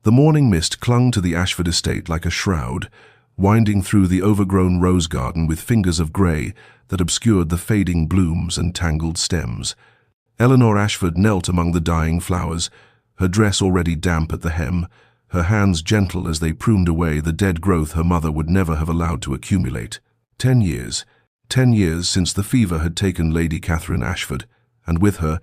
The morning mist clung to the Ashford estate like a shroud, winding through the overgrown rose garden with fingers of grey that obscured the fading blooms and tangled stems. Eleanor Ashford knelt among the dying flowers, her dress already damp at the hem, her hands gentle as they pruned away the dead growth her mother would never have allowed to accumulate. 10 years. 10 years since the fever had taken Lady Catherine Ashford, and with her,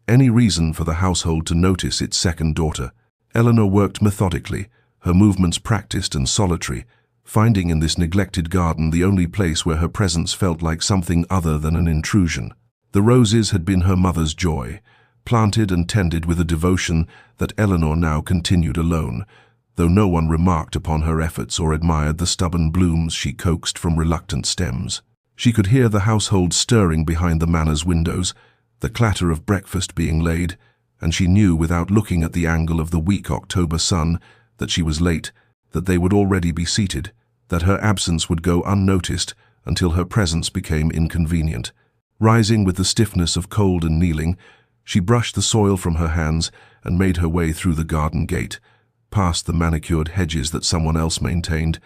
any reason for the household to notice its second daughter. Eleanor worked methodically, her movements practiced and solitary, finding in this neglected garden the only place where her presence felt like something other than an intrusion. The roses had been her mother's joy, planted and tended with a devotion that Eleanor now continued alone, though no one remarked upon her efforts or admired the stubborn blooms she coaxed from reluctant stems. She could hear the household stirring behind the manor's windows, the clatter of breakfast being laid, and she knew without looking at the angle of the weak October sun that she was late, that they would already be seated, that her absence would go unnoticed until her presence became inconvenient. Rising with the stiffness of cold and kneeling, she brushed the soil from her hands and made her way through the garden gate, past the manicured hedges that someone else maintained,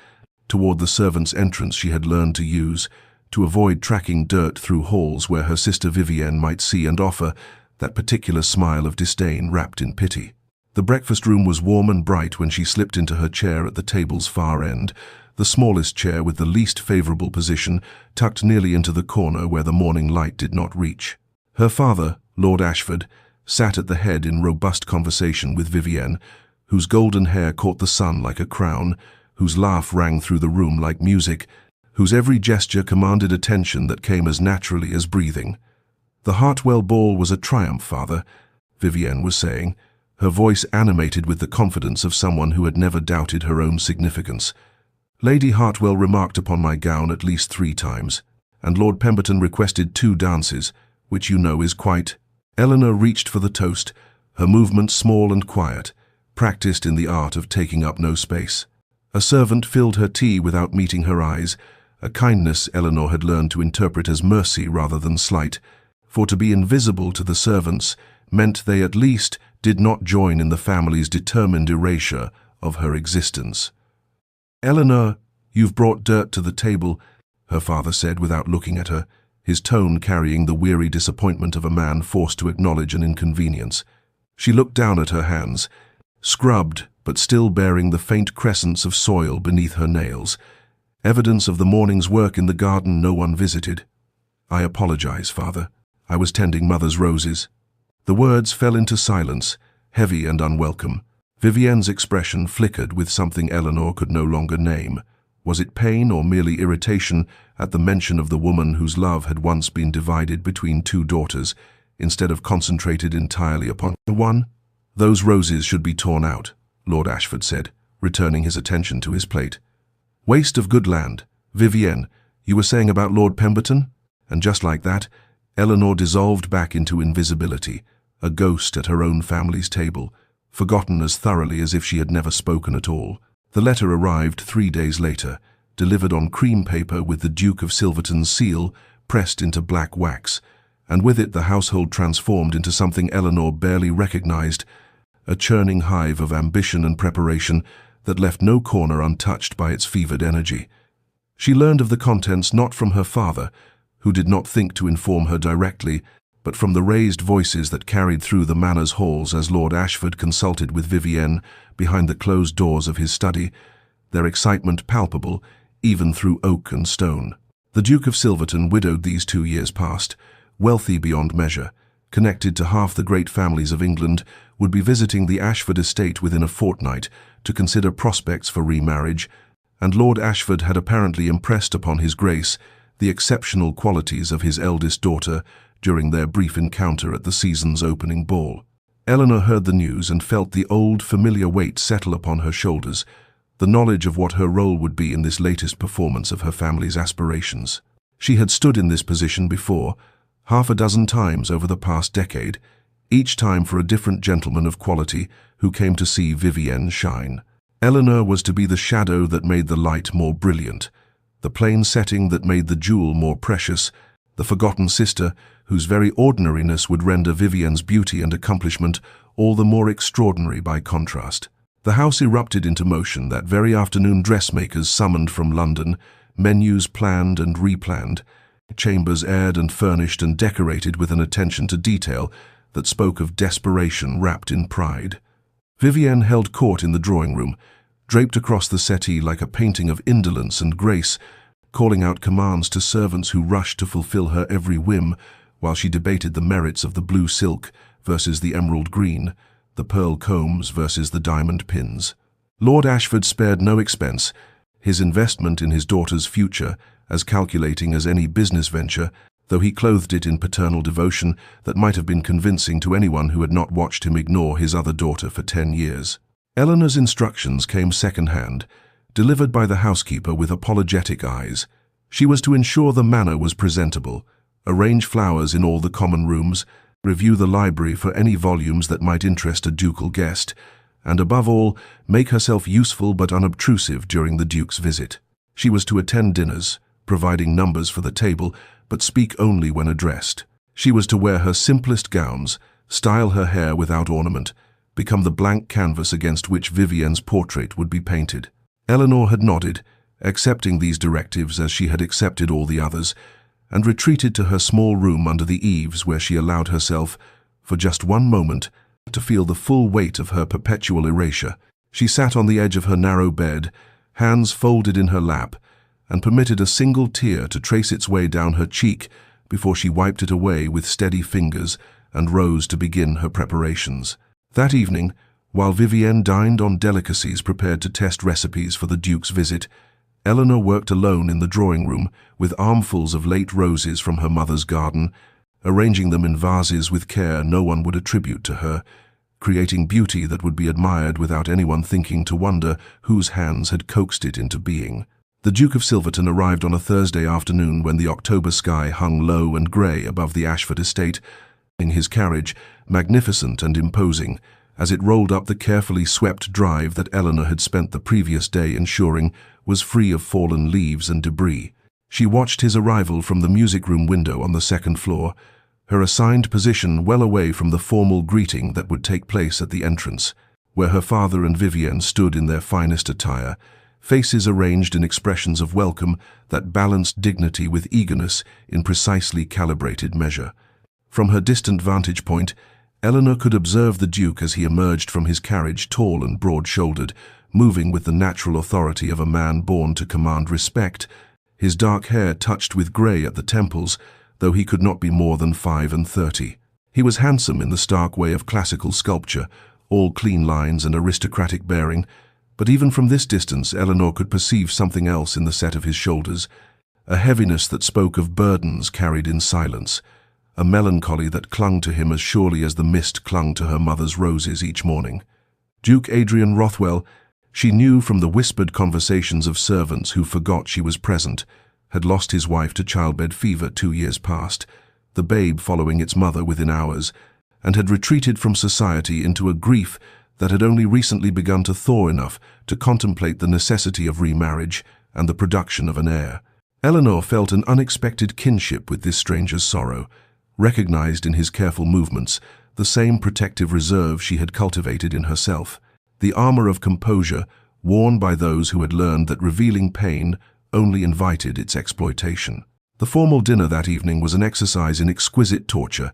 toward the servants' entrance she had learned to use, to avoid tracking dirt through halls where her sister Vivienne might see and offer that particular smile of disdain wrapped in pity. The breakfast room was warm and bright when she slipped into her chair at the table's far end, the smallest chair with the least favourable position, tucked nearly into the corner where the morning light did not reach. Her father, Lord Ashford, sat at the head in robust conversation with Vivienne, whose golden hair caught the sun like a crown, whose laugh rang through the room like music, whose every gesture commanded attention that came as naturally as breathing. "The Hartwell ball was a triumph, father," Vivienne was saying, her voice animated with the confidence of someone who had never doubted her own significance. "Lady Hartwell remarked upon my gown at least 3 times, and Lord Pemberton requested 2 dances, which you know is quite—" Eleanor reached for the toast, her movements small and quiet, practiced in the art of taking up no space. A servant filled her tea without meeting her eyes, a kindness Eleanor had learned to interpret as mercy rather than slight, for to be invisible to the servants meant they at least did not join in the family's determined erasure of her existence. "Eleanor, you've brought dirt to the table," her father said without looking at her, his tone carrying the weary disappointment of a man forced to acknowledge an inconvenience. She looked down at her hands, scrubbed but still bearing the faint crescents of soil beneath her nails, evidence of the morning's work in the garden no one visited. "I apologize, father. I was tending mother's roses." The words fell into silence, heavy and unwelcome. Vivienne's expression flickered with something Eleanor could no longer name. Was it pain or merely irritation at the mention of the woman whose love had once been divided between 2 daughters, instead of concentrated entirely upon the one? "Those roses should be torn out," Lord Ashford said, returning his attention to his plate. "Waste of good land. Vivienne, you were saying about Lord Pemberton?" And just like that, Eleanor dissolved back into invisibility, a ghost at her own family's table, forgotten as thoroughly as if she had never spoken at all. The letter arrived 3 days later, delivered on cream paper with the Duke of Silverton's seal pressed into black wax, and with it the household transformed into something Eleanor barely recognized, a churning hive of ambition and preparation that left no corner untouched by its fevered energy. She learned of the contents not from her father, who did not think to inform her directly, but from the raised voices that carried through the manor's halls as Lord Ashford consulted with Vivienne behind the closed doors of his study, their excitement palpable even through oak and stone. The Duke of Silverton, widowed these 2 years past, wealthy beyond measure, connected to half the great families of England, would be visiting the Ashford estate within a fortnight to consider prospects for remarriage, and Lord Ashford had apparently impressed upon his Grace the exceptional qualities of his eldest daughter during their brief encounter at the season's opening ball. Eleanor heard the news and felt the old, familiar weight settle upon her shoulders, the knowledge of what her role would be in this latest performance of her family's aspirations. She had stood in this position before, 6 times over the past decade, each time for a different gentleman of quality who came to see Vivienne shine. Eleanor was to be the shadow that made the light more brilliant, the plain setting that made the jewel more precious, the forgotten sister whose very ordinariness would render Vivienne's beauty and accomplishment all the more extraordinary by contrast. The house erupted into motion that very afternoon. Dressmakers summoned from London, menus planned and replanned, chambers aired and furnished and decorated with an attention to detail that spoke of desperation wrapped in pride. Vivienne held court in the drawing room, draped across the settee like a painting of indolence and grace, calling out commands to servants who rushed to fulfill her every whim, while she debated the merits of the blue silk versus the emerald green, the pearl combs versus the diamond pins. Lord Ashford spared no expense, his investment in his daughter's future as calculating as any business venture, though he clothed it in paternal devotion that might have been convincing to anyone who had not watched him ignore his other daughter for 10 years. Eleanor's instructions came second-hand, delivered by the housekeeper with apologetic eyes. She was to ensure the manor was presentable, arrange flowers in all the common rooms, review the library for any volumes that might interest a ducal guest, and above all, make herself useful but unobtrusive during the Duke's visit. She was to attend dinners, providing numbers for the table, but speak only when addressed. She was to wear her simplest gowns, style her hair without ornament, become the blank canvas against which Vivienne's portrait would be painted. Eleanor had nodded, accepting these directives as she had accepted all the others, and retreated to her small room under the eaves where she allowed herself, for just one moment, to feel the full weight of her perpetual erasure. She sat on the edge of her narrow bed, hands folded in her lap, and permitted a single tear to trace its way down her cheek before she wiped it away with steady fingers and rose to begin her preparations. That evening, while Vivienne dined on delicacies prepared to test recipes for the Duke's visit, Eleanor worked alone in the drawing room with armfuls of late roses from her mother's garden, arranging them in vases with care no one would attribute to her, creating beauty that would be admired without anyone thinking to wonder whose hands had coaxed it into being. The Duke of Silverton arrived on a Thursday afternoon when the October sky hung low and grey above the Ashford estate, in his carriage, magnificent and imposing, as it rolled up the carefully swept drive that Eleanor had spent the previous day ensuring was free of fallen leaves and debris. She watched his arrival from the music-room window on the second floor, her assigned position well away from the formal greeting that would take place at the entrance, where her father and Vivienne stood in their finest attire, faces arranged in expressions of welcome that balanced dignity with eagerness in precisely calibrated measure. From her distant vantage point, Eleanor could observe the Duke as he emerged from his carriage, tall and broad-shouldered, moving with the natural authority of a man born to command respect, his dark hair touched with grey at the temples, though he could not be more than 35. He was handsome in the stark way of classical sculpture, all clean lines and aristocratic bearing, but even from this distance Eleanor could perceive something else in the set of his shoulders, a heaviness that spoke of burdens carried in silence, a melancholy that clung to him as surely as the mist clung to her mother's roses each morning. Duke Adrian Rothwell, she knew from the whispered conversations of servants who forgot she was present, had lost his wife to childbed fever 2 years past, the babe following its mother within hours, and had retreated from society into a grief that had only recently begun to thaw enough to contemplate the necessity of remarriage and the production of an heir. Eleanor felt an unexpected kinship with this stranger's sorrow, recognized in his careful movements the same protective reserve she had cultivated in herself, the armor of composure worn by those who had learned that revealing pain only invited its exploitation. The formal dinner that evening was an exercise in exquisite torture,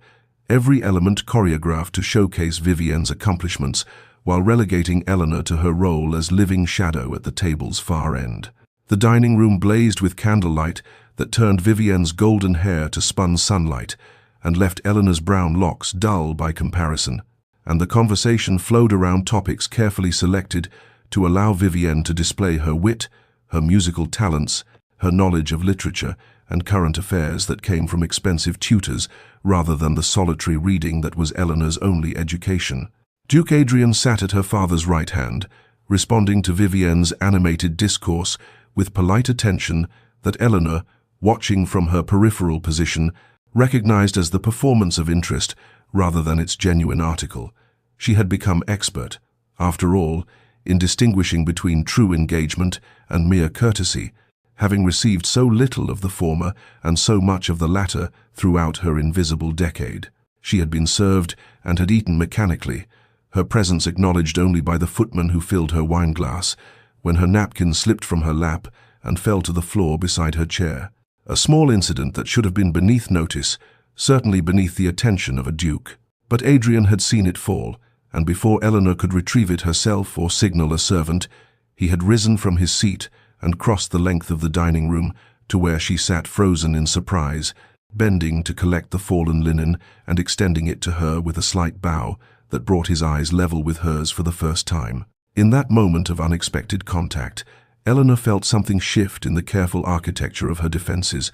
every element choreographed to showcase Vivienne's accomplishments, while relegating Eleanor to her role as living shadow at the table's far end. The dining room blazed with candlelight that turned Vivienne's golden hair to spun sunlight and left Eleanor's brown locks dull by comparison, and the conversation flowed around topics carefully selected to allow Vivienne to display her wit, her musical talents, her knowledge of literature and current affairs that came from expensive tutors rather than the solitary reading that was Eleanor's only education. Duke Adrian sat at her father's right hand, responding to Vivienne's animated discourse with polite attention that Eleanor, watching from her peripheral position, recognized as the performance of interest rather than its genuine article. She had become expert, after all, in distinguishing between true engagement and mere courtesy, having received so little of the former and so much of the latter throughout her invisible decade. She had been served and had eaten mechanically, her presence acknowledged only by the footman who filled her wineglass, when her napkin slipped from her lap and fell to the floor beside her chair. A small incident that should have been beneath notice, certainly beneath the attention of a duke. But Adrian had seen it fall, and before Eleanor could retrieve it herself or signal a servant, he had risen from his seat and crossed the length of the dining room to where she sat frozen in surprise, bending to collect the fallen linen and extending it to her with a slight bow that brought his eyes level with hers for the first time. In that moment of unexpected contact, Eleanor felt something shift in the careful architecture of her defenses,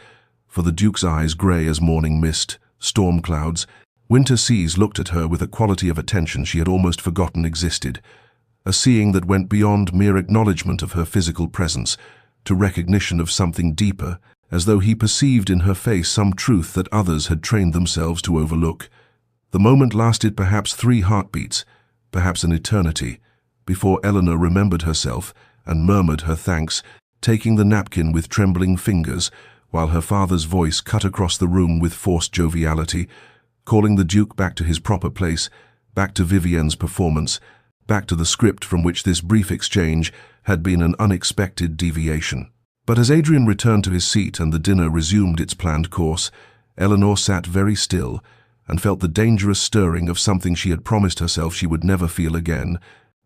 for the Duke's eyes, grey as morning mist, storm clouds, winter seas, looked at her with a quality of attention she had almost forgotten existed, a seeing that went beyond mere acknowledgement of her physical presence to recognition of something deeper, as though he perceived in her face some truth that others had trained themselves to overlook. The moment lasted perhaps 3 heartbeats, perhaps an eternity, before Eleanor remembered herself and murmured her thanks, taking the napkin with trembling fingers, while her father's voice cut across the room with forced joviality, calling the Duke back to his proper place, back to Vivienne's performance, back to the script from which this brief exchange had been an unexpected deviation. But as Adrian returned to his seat and the dinner resumed its planned course, Eleanor sat very still and felt the dangerous stirring of something she had promised herself she would never feel again,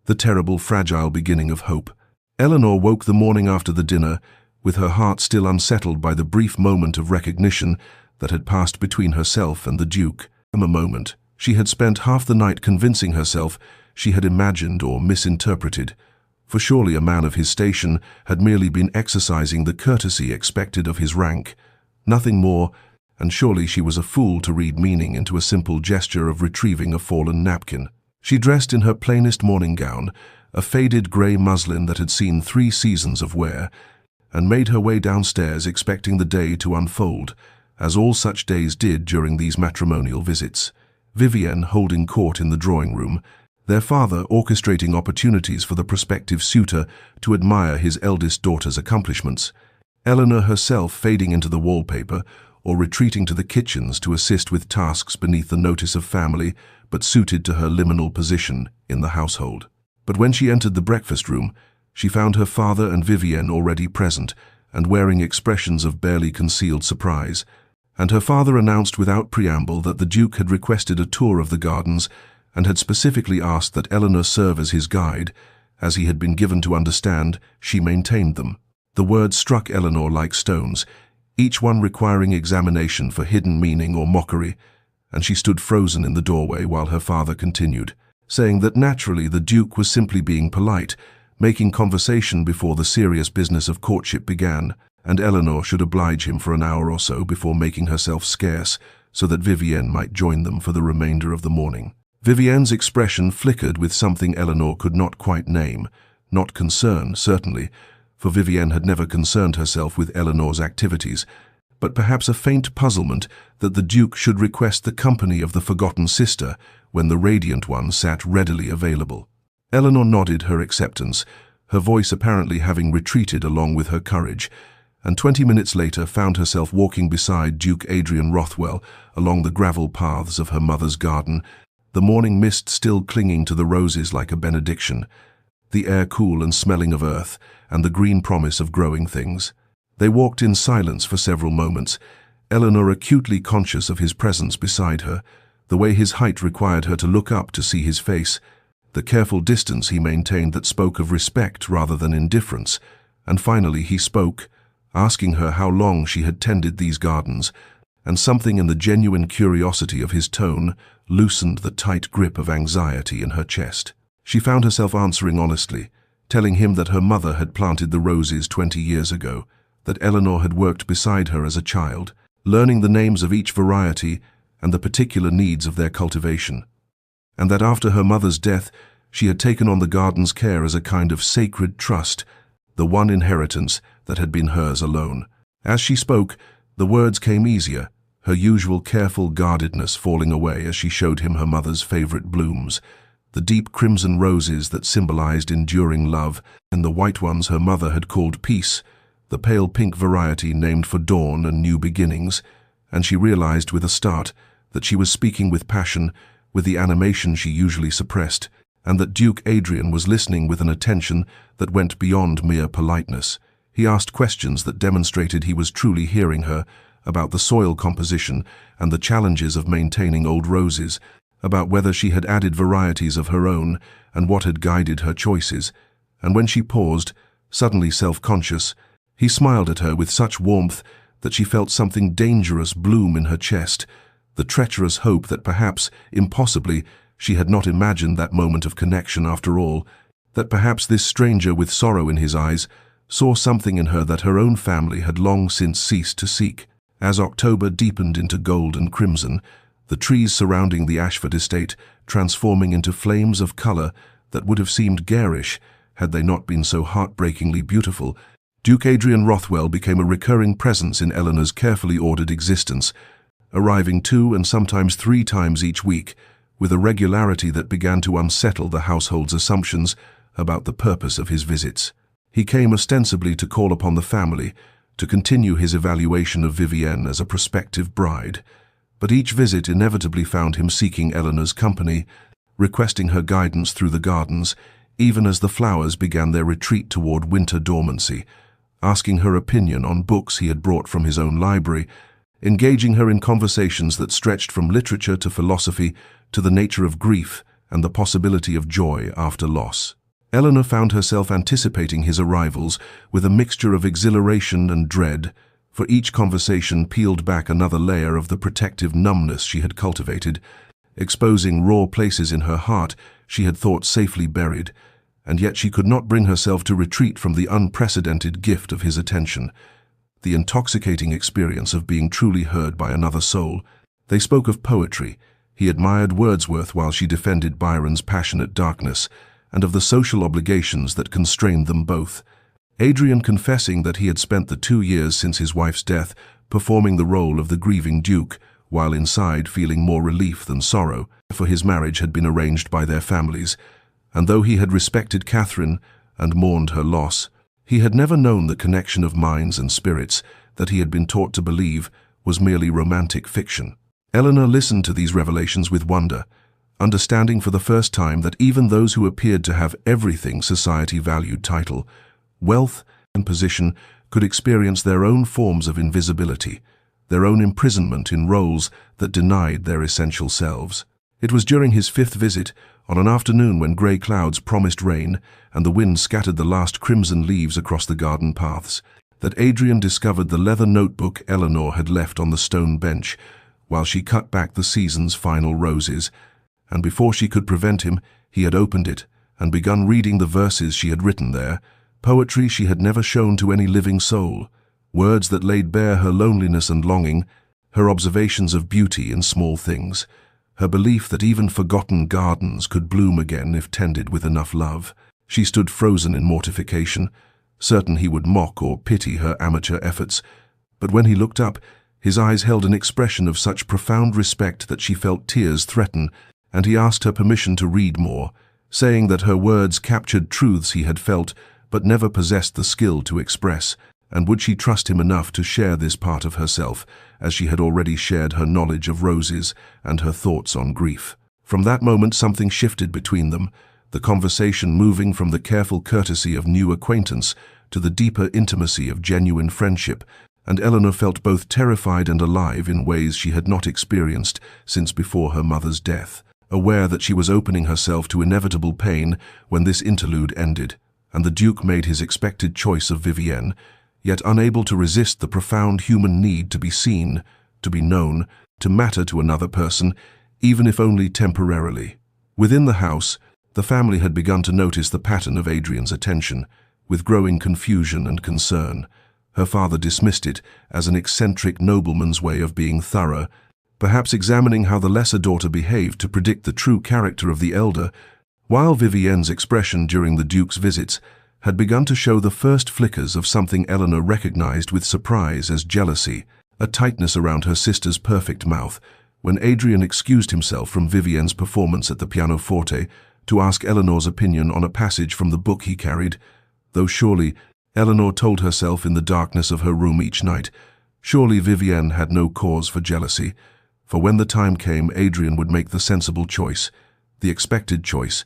the terrible, fragile beginning of hope. Eleanor woke the morning after the dinner, with her heart still unsettled by the brief moment of recognition that had passed between herself and the Duke. A moment she had spent half the night convincing herself she had imagined or misinterpreted, for surely a man of his station had merely been exercising the courtesy expected of his rank, nothing more, and surely she was a fool to read meaning into a simple gesture of retrieving a fallen napkin. She dressed in her plainest morning gown, a faded grey muslin that had seen 3 seasons of wear, and made her way downstairs expecting the day to unfold, as all such days did during these matrimonial visits. Vivienne holding court in the drawing-room, their father orchestrating opportunities for the prospective suitor to admire his eldest daughter's accomplishments, Eleanor herself fading into the wallpaper or retreating to the kitchens to assist with tasks beneath the notice of family but suited to her liminal position in the household. But when she entered the breakfast room, she found her father and Vivienne already present and wearing expressions of barely concealed surprise, and her father announced without preamble that the Duke had requested a tour of the gardens and had specifically asked that Eleanor serve as his guide, as he had been given to understand she maintained them. The words struck Eleanor like stones, each one requiring examination for hidden meaning or mockery, and she stood frozen in the doorway while her father continued, saying that naturally the Duke was simply being polite, making conversation before the serious business of courtship began, and Eleanor should oblige him for an hour or so before making herself scarce so that Vivienne might join them for the remainder of the morning. Vivienne's expression flickered with something Eleanor could not quite name, not concern, certainly, for Vivienne had never concerned herself with Eleanor's activities, but perhaps a faint puzzlement that the Duke should request the company of the forgotten sister when the radiant one sat readily available. Eleanor nodded her acceptance, her voice apparently having retreated along with her courage, and 20 minutes later found herself walking beside Duke Adrian Rothwell along the gravel paths of her mother's garden, the morning mist still clinging to the roses like a benediction, the air cool and smelling of earth, and the green promise of growing things. They walked in silence for several moments, Eleanor acutely conscious of his presence beside her, the way his height required her to look up to see his face, the careful distance he maintained that spoke of respect rather than indifference, and finally he spoke, asking her how long she had tended these gardens, and something in the genuine curiosity of his tone loosened the tight grip of anxiety in her chest. She found herself answering honestly, telling him that her mother had planted the roses 20 years ago, that Eleanor had worked beside her as a child, learning the names of each variety and the particular needs of their cultivation, and that after her mother's death she had taken on the garden's care as a kind of sacred trust, the one inheritance that had been hers alone. As she spoke, the words came easier, her usual careful guardedness falling away as she showed him her mother's favorite blooms, the deep crimson roses that symbolized enduring love, and the white ones her mother had called peace, the pale pink variety named for dawn and new beginnings, and she realized with a start that she was speaking with passion, with the animation she usually suppressed, and that Duke Adrian was listening with an attention that went beyond mere politeness. He asked questions that demonstrated he was truly hearing her, about the soil composition and the challenges of maintaining old roses, about whether she had added varieties of her own and what had guided her choices. And when she paused, suddenly self-conscious, he smiled at her with such warmth that she felt something dangerous bloom in her chest, the treacherous hope that perhaps, impossibly, she had not imagined that moment of connection after all, that perhaps this stranger with sorrow in his eyes saw something in her that her own family had long since ceased to seek. As October deepened into gold and crimson, the trees surrounding the Ashford estate transforming into flames of colour that would have seemed garish had they not been so heartbreakingly beautiful, Duke Adrian Rothwell became a recurring presence in Eleanor's carefully ordered existence, arriving 2 and sometimes 3 times each week, with a regularity that began to unsettle the household's assumptions about the purpose of his visits. He came ostensibly to call upon the family, to continue his evaluation of Vivienne as a prospective bride, but each visit inevitably found him seeking Eleanor's company, requesting her guidance through the gardens, even as the flowers began their retreat toward winter dormancy, asking her opinion on books he had brought from his own library, engaging her in conversations that stretched from literature to philosophy to the nature of grief and the possibility of joy after loss. Eleanor found herself anticipating his arrivals with a mixture of exhilaration and dread, for each conversation peeled back another layer of the protective numbness she had cultivated, exposing raw places in her heart she had thought safely buried, and yet she could not bring herself to retreat from the unprecedented gift of his attention, the intoxicating experience of being truly heard by another soul. They spoke of poetry. He admired Wordsworth while she defended Byron's passionate darkness, and of the social obligations that constrained them both. Adrian confessing that he had spent the 2 years since his wife's death performing the role of the grieving duke, while inside feeling more relief than sorrow, for his marriage had been arranged by their families, and though he had respected Catherine and mourned her loss, he had never known the connection of minds and spirits that he had been taught to believe was merely romantic fiction. Eleanor listened to these revelations with wonder, understanding for the first time that even those who appeared to have everything society valued, title, wealth, and position, could experience their own forms of invisibility, their own imprisonment in roles that denied their essential selves. It was during his 5th visit, on an afternoon when grey clouds promised rain and the wind scattered the last crimson leaves across the garden paths, that Adrian discovered the leather notebook Eleanor had left on the stone bench while she cut back the season's final roses, and before she could prevent him, he had opened it and begun reading the verses she had written there, poetry she had never shown to any living soul, words that laid bare her loneliness and longing, her observations of beauty in small things, her belief that even forgotten gardens could bloom again if tended with enough love. She stood frozen in mortification, certain he would mock or pity her amateur efforts, but when he looked up, his eyes held an expression of such profound respect that she felt tears threaten, and he asked her permission to read more, saying that her words captured truths he had felt but never possessed the skill to express, and would she trust him enough to share this part of herself, as she had already shared her knowledge of roses and her thoughts on grief. From that moment something shifted between them, the conversation moving from the careful courtesy of new acquaintance to the deeper intimacy of genuine friendship, and Eleanor felt both terrified and alive in ways she had not experienced since before her mother's death, aware that she was opening herself to inevitable pain when this interlude ended, and the Duke made his expected choice of Vivienne, yet unable to resist the profound human need to be seen, to be known, to matter to another person, even if only temporarily. Within the house, the family had begun to notice the pattern of Adrian's attention, with growing confusion and concern. Her father dismissed it as an eccentric nobleman's way of being thorough, perhaps examining how the lesser daughter behaved to predict the true character of the elder, while Vivienne's expression during the Duke's visits had begun to show the first flickers of something Eleanor recognized with surprise as jealousy, a tightness around her sister's perfect mouth, when Adrian excused himself from Vivienne's performance at the pianoforte to ask Eleanor's opinion on a passage from the book he carried, though surely, Eleanor told herself in the darkness of her room each night, surely Vivienne had no cause for jealousy, for when the time came Adrian would make the sensible choice, the expected choice,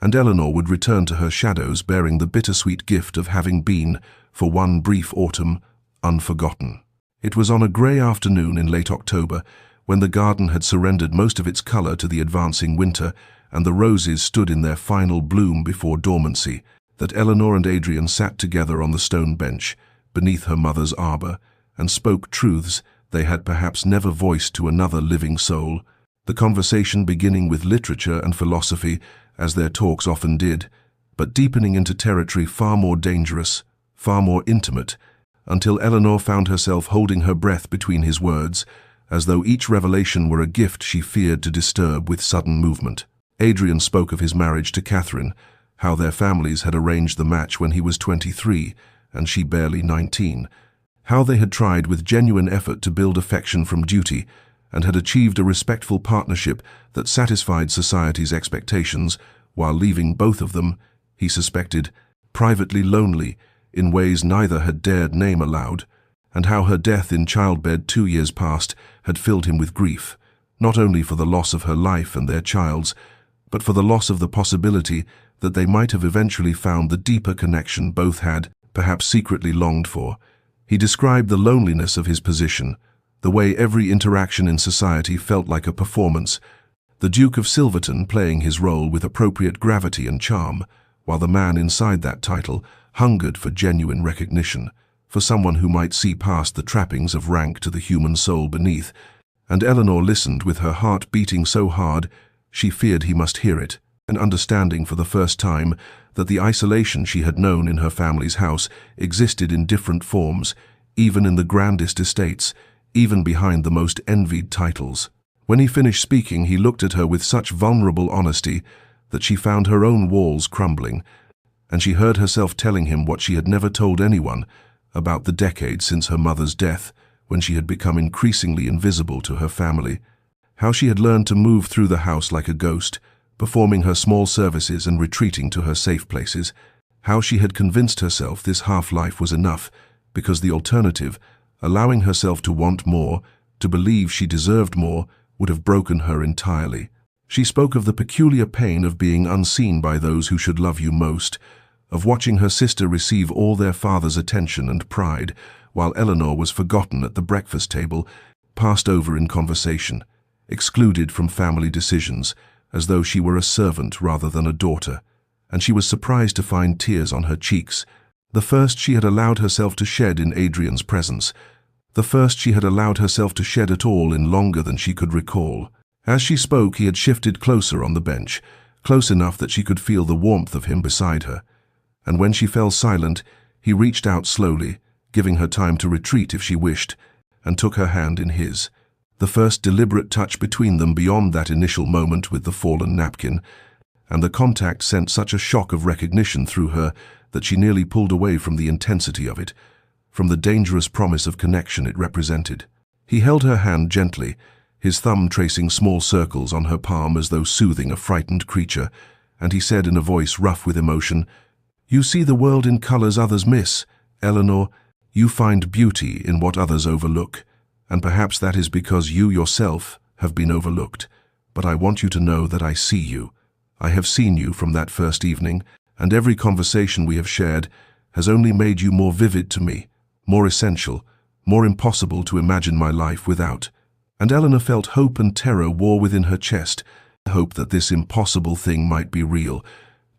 and Eleanor would return to her shadows bearing the bittersweet gift of having been, for one brief autumn, unforgotten. It was on a grey afternoon in late October, when the garden had surrendered most of its colour to the advancing winter and the roses stood in their final bloom before dormancy, that Eleanor and Adrian sat together on the stone bench, beneath her mother's arbour, and spoke truths they had perhaps never voiced to another living soul, the conversation beginning with literature and philosophy, as their talks often did, but deepening into territory far more dangerous, far more intimate, until Eleanor found herself holding her breath between his words, as though each revelation were a gift she feared to disturb with sudden movement. Adrian spoke of his marriage to Catherine, how their families had arranged the match when he was 23 and she barely 19, how they had tried with genuine effort to build affection from duty and had achieved a respectful partnership that satisfied society's expectations while leaving both of them, he suspected, privately lonely in ways neither had dared name aloud, and how her death in childbed 2 years past had filled him with grief, not only for the loss of her life and their child's, but for the loss of the possibility that they might have eventually found the deeper connection both had, perhaps secretly longed for. He described the loneliness of his position, the way every interaction in society felt like a performance, the Duke of Silverton playing his role with appropriate gravity and charm, while the man inside that title hungered for genuine recognition, for someone who might see past the trappings of rank to the human soul beneath, and Eleanor listened with her heart beating so hard she feared he must hear it, and understanding for the first time that the isolation she had known in her family's house existed in different forms, even in the grandest estates, even behind the most envied titles. When he finished speaking, he looked at her with such vulnerable honesty that she found her own walls crumbling, and she heard herself telling him what she had never told anyone about the decade since her mother's death, when she had become increasingly invisible to her family, how she had learned to move through the house like a ghost, performing her small services and retreating to her safe places, how she had convinced herself this half-life was enough, because the alternative, allowing herself to want more, to believe she deserved more, would have broken her entirely. She spoke of the peculiar pain of being unseen by those who should love you most, of watching her sister receive all their father's attention and pride, while Eleanor was forgotten at the breakfast table, passed over in conversation, excluded from family decisions, as though she were a servant rather than a daughter, and she was surprised to find tears on her cheeks, the first she had allowed herself to shed in Adrian's presence, the first she had allowed herself to shed at all in longer than she could recall. As she spoke, he had shifted closer on the bench, close enough that she could feel the warmth of him beside her, and when she fell silent, he reached out slowly, giving her time to retreat if she wished, and took her hand in his. The first deliberate touch between them beyond that initial moment with the fallen napkin, and the contact sent such a shock of recognition through her that she nearly pulled away from the intensity of it, from the dangerous promise of connection it represented. He held her hand gently, his thumb tracing small circles on her palm as though soothing a frightened creature, and he said in a voice rough with emotion, "You see the world in colors others miss, Eleanor. You find beauty in what others overlook. And perhaps that is because you yourself have been overlooked. But I want you to know that I see you. I have seen you from that first evening, and every conversation we have shared has only made you more vivid to me, more essential, more impossible to imagine my life without." And Eleanor felt hope and terror war within her chest, hope that this impossible thing might be real,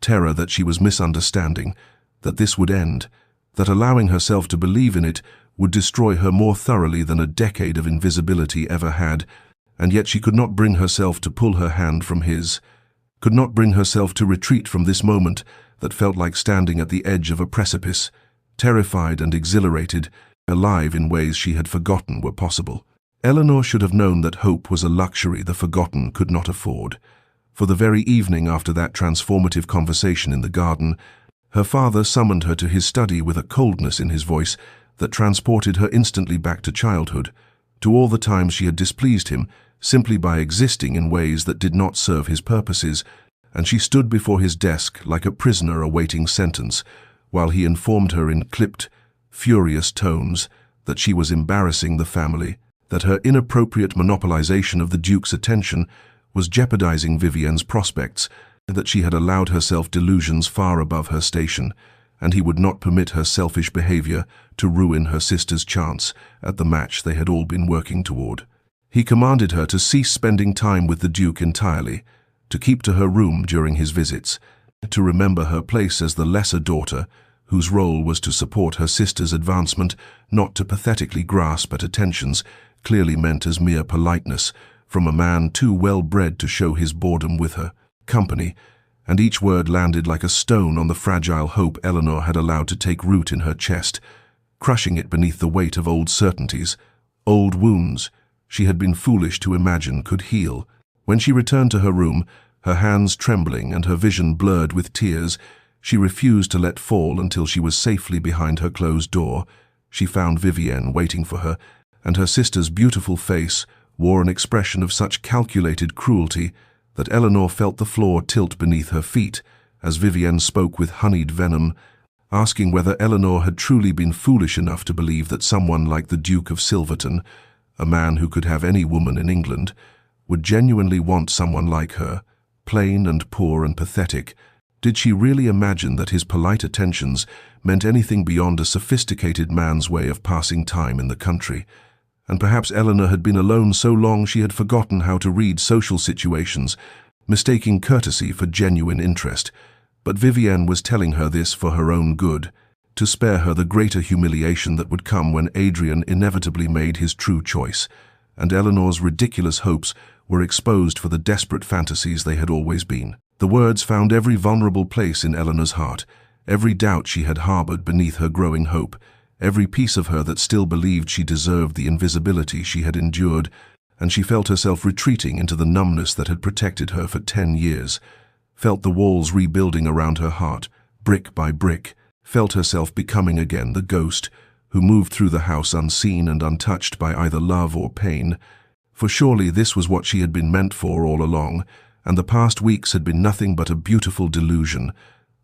terror that she was misunderstanding, that this would end, that allowing herself to believe in it would destroy her more thoroughly than a decade of invisibility ever had, and yet she could not bring herself to pull her hand from his, could not bring herself to retreat from this moment that felt like standing at the edge of a precipice, terrified and exhilarated, alive in ways she had forgotten were possible. Eleanor should have known that hope was a luxury the forgotten could not afford. For the very evening after that transformative conversation in the garden, her father summoned her to his study with a coldness in his voice that transported her instantly back to childhood, to all the times she had displeased him simply by existing in ways that did not serve his purposes, and she stood before his desk like a prisoner awaiting sentence, while he informed her in clipped, furious tones that she was embarrassing the family, that her inappropriate monopolization of the Duke's attention was jeopardizing Vivienne's prospects, that she had allowed herself delusions far above her station, and he would not permit her selfish behavior to ruin her sister's chance at the match they had all been working toward. He commanded her to cease spending time with the Duke entirely, to keep to her room during his visits, to remember her place as the lesser daughter, whose role was to support her sister's advancement, not to pathetically grasp at attentions clearly meant as mere politeness from a man too well-bred to show his boredom with her company, and each word landed like a stone on the fragile hope Eleanor had allowed to take root in her chest, crushing it beneath the weight of old certainties, old wounds she had been foolish to imagine could heal. When she returned to her room, her hands trembling and her vision blurred with tears, she refused to let fall until she was safely behind her closed door. She found Vivienne waiting for her, and her sister's beautiful face wore an expression of such calculated cruelty that Eleanor felt the floor tilt beneath her feet as Vivienne spoke with honeyed venom, asking whether Eleanor had truly been foolish enough to believe that someone like the Duke of Silverton, a man who could have any woman in England, would genuinely want someone like her, plain and poor and pathetic. Did she really imagine that his polite attentions meant anything beyond a sophisticated man's way of passing time in the country? And perhaps Eleanor had been alone so long she had forgotten how to read social situations, mistaking courtesy for genuine interest. But Vivienne was telling her this for her own good, to spare her the greater humiliation that would come when Adrian inevitably made his true choice, and Eleanor's ridiculous hopes were exposed for the desperate fantasies they had always been. The words found every vulnerable place in Eleanor's heart, every doubt she had harbored beneath her growing hope, every piece of her that still believed she deserved the invisibility she had endured, and she felt herself retreating into the numbness that had protected her for 10 years, felt the walls rebuilding around her heart, brick by brick, felt herself becoming again the ghost who moved through the house unseen and untouched by either love or pain. For surely this was what she had been meant for all along, and the past weeks had been nothing but a beautiful delusion,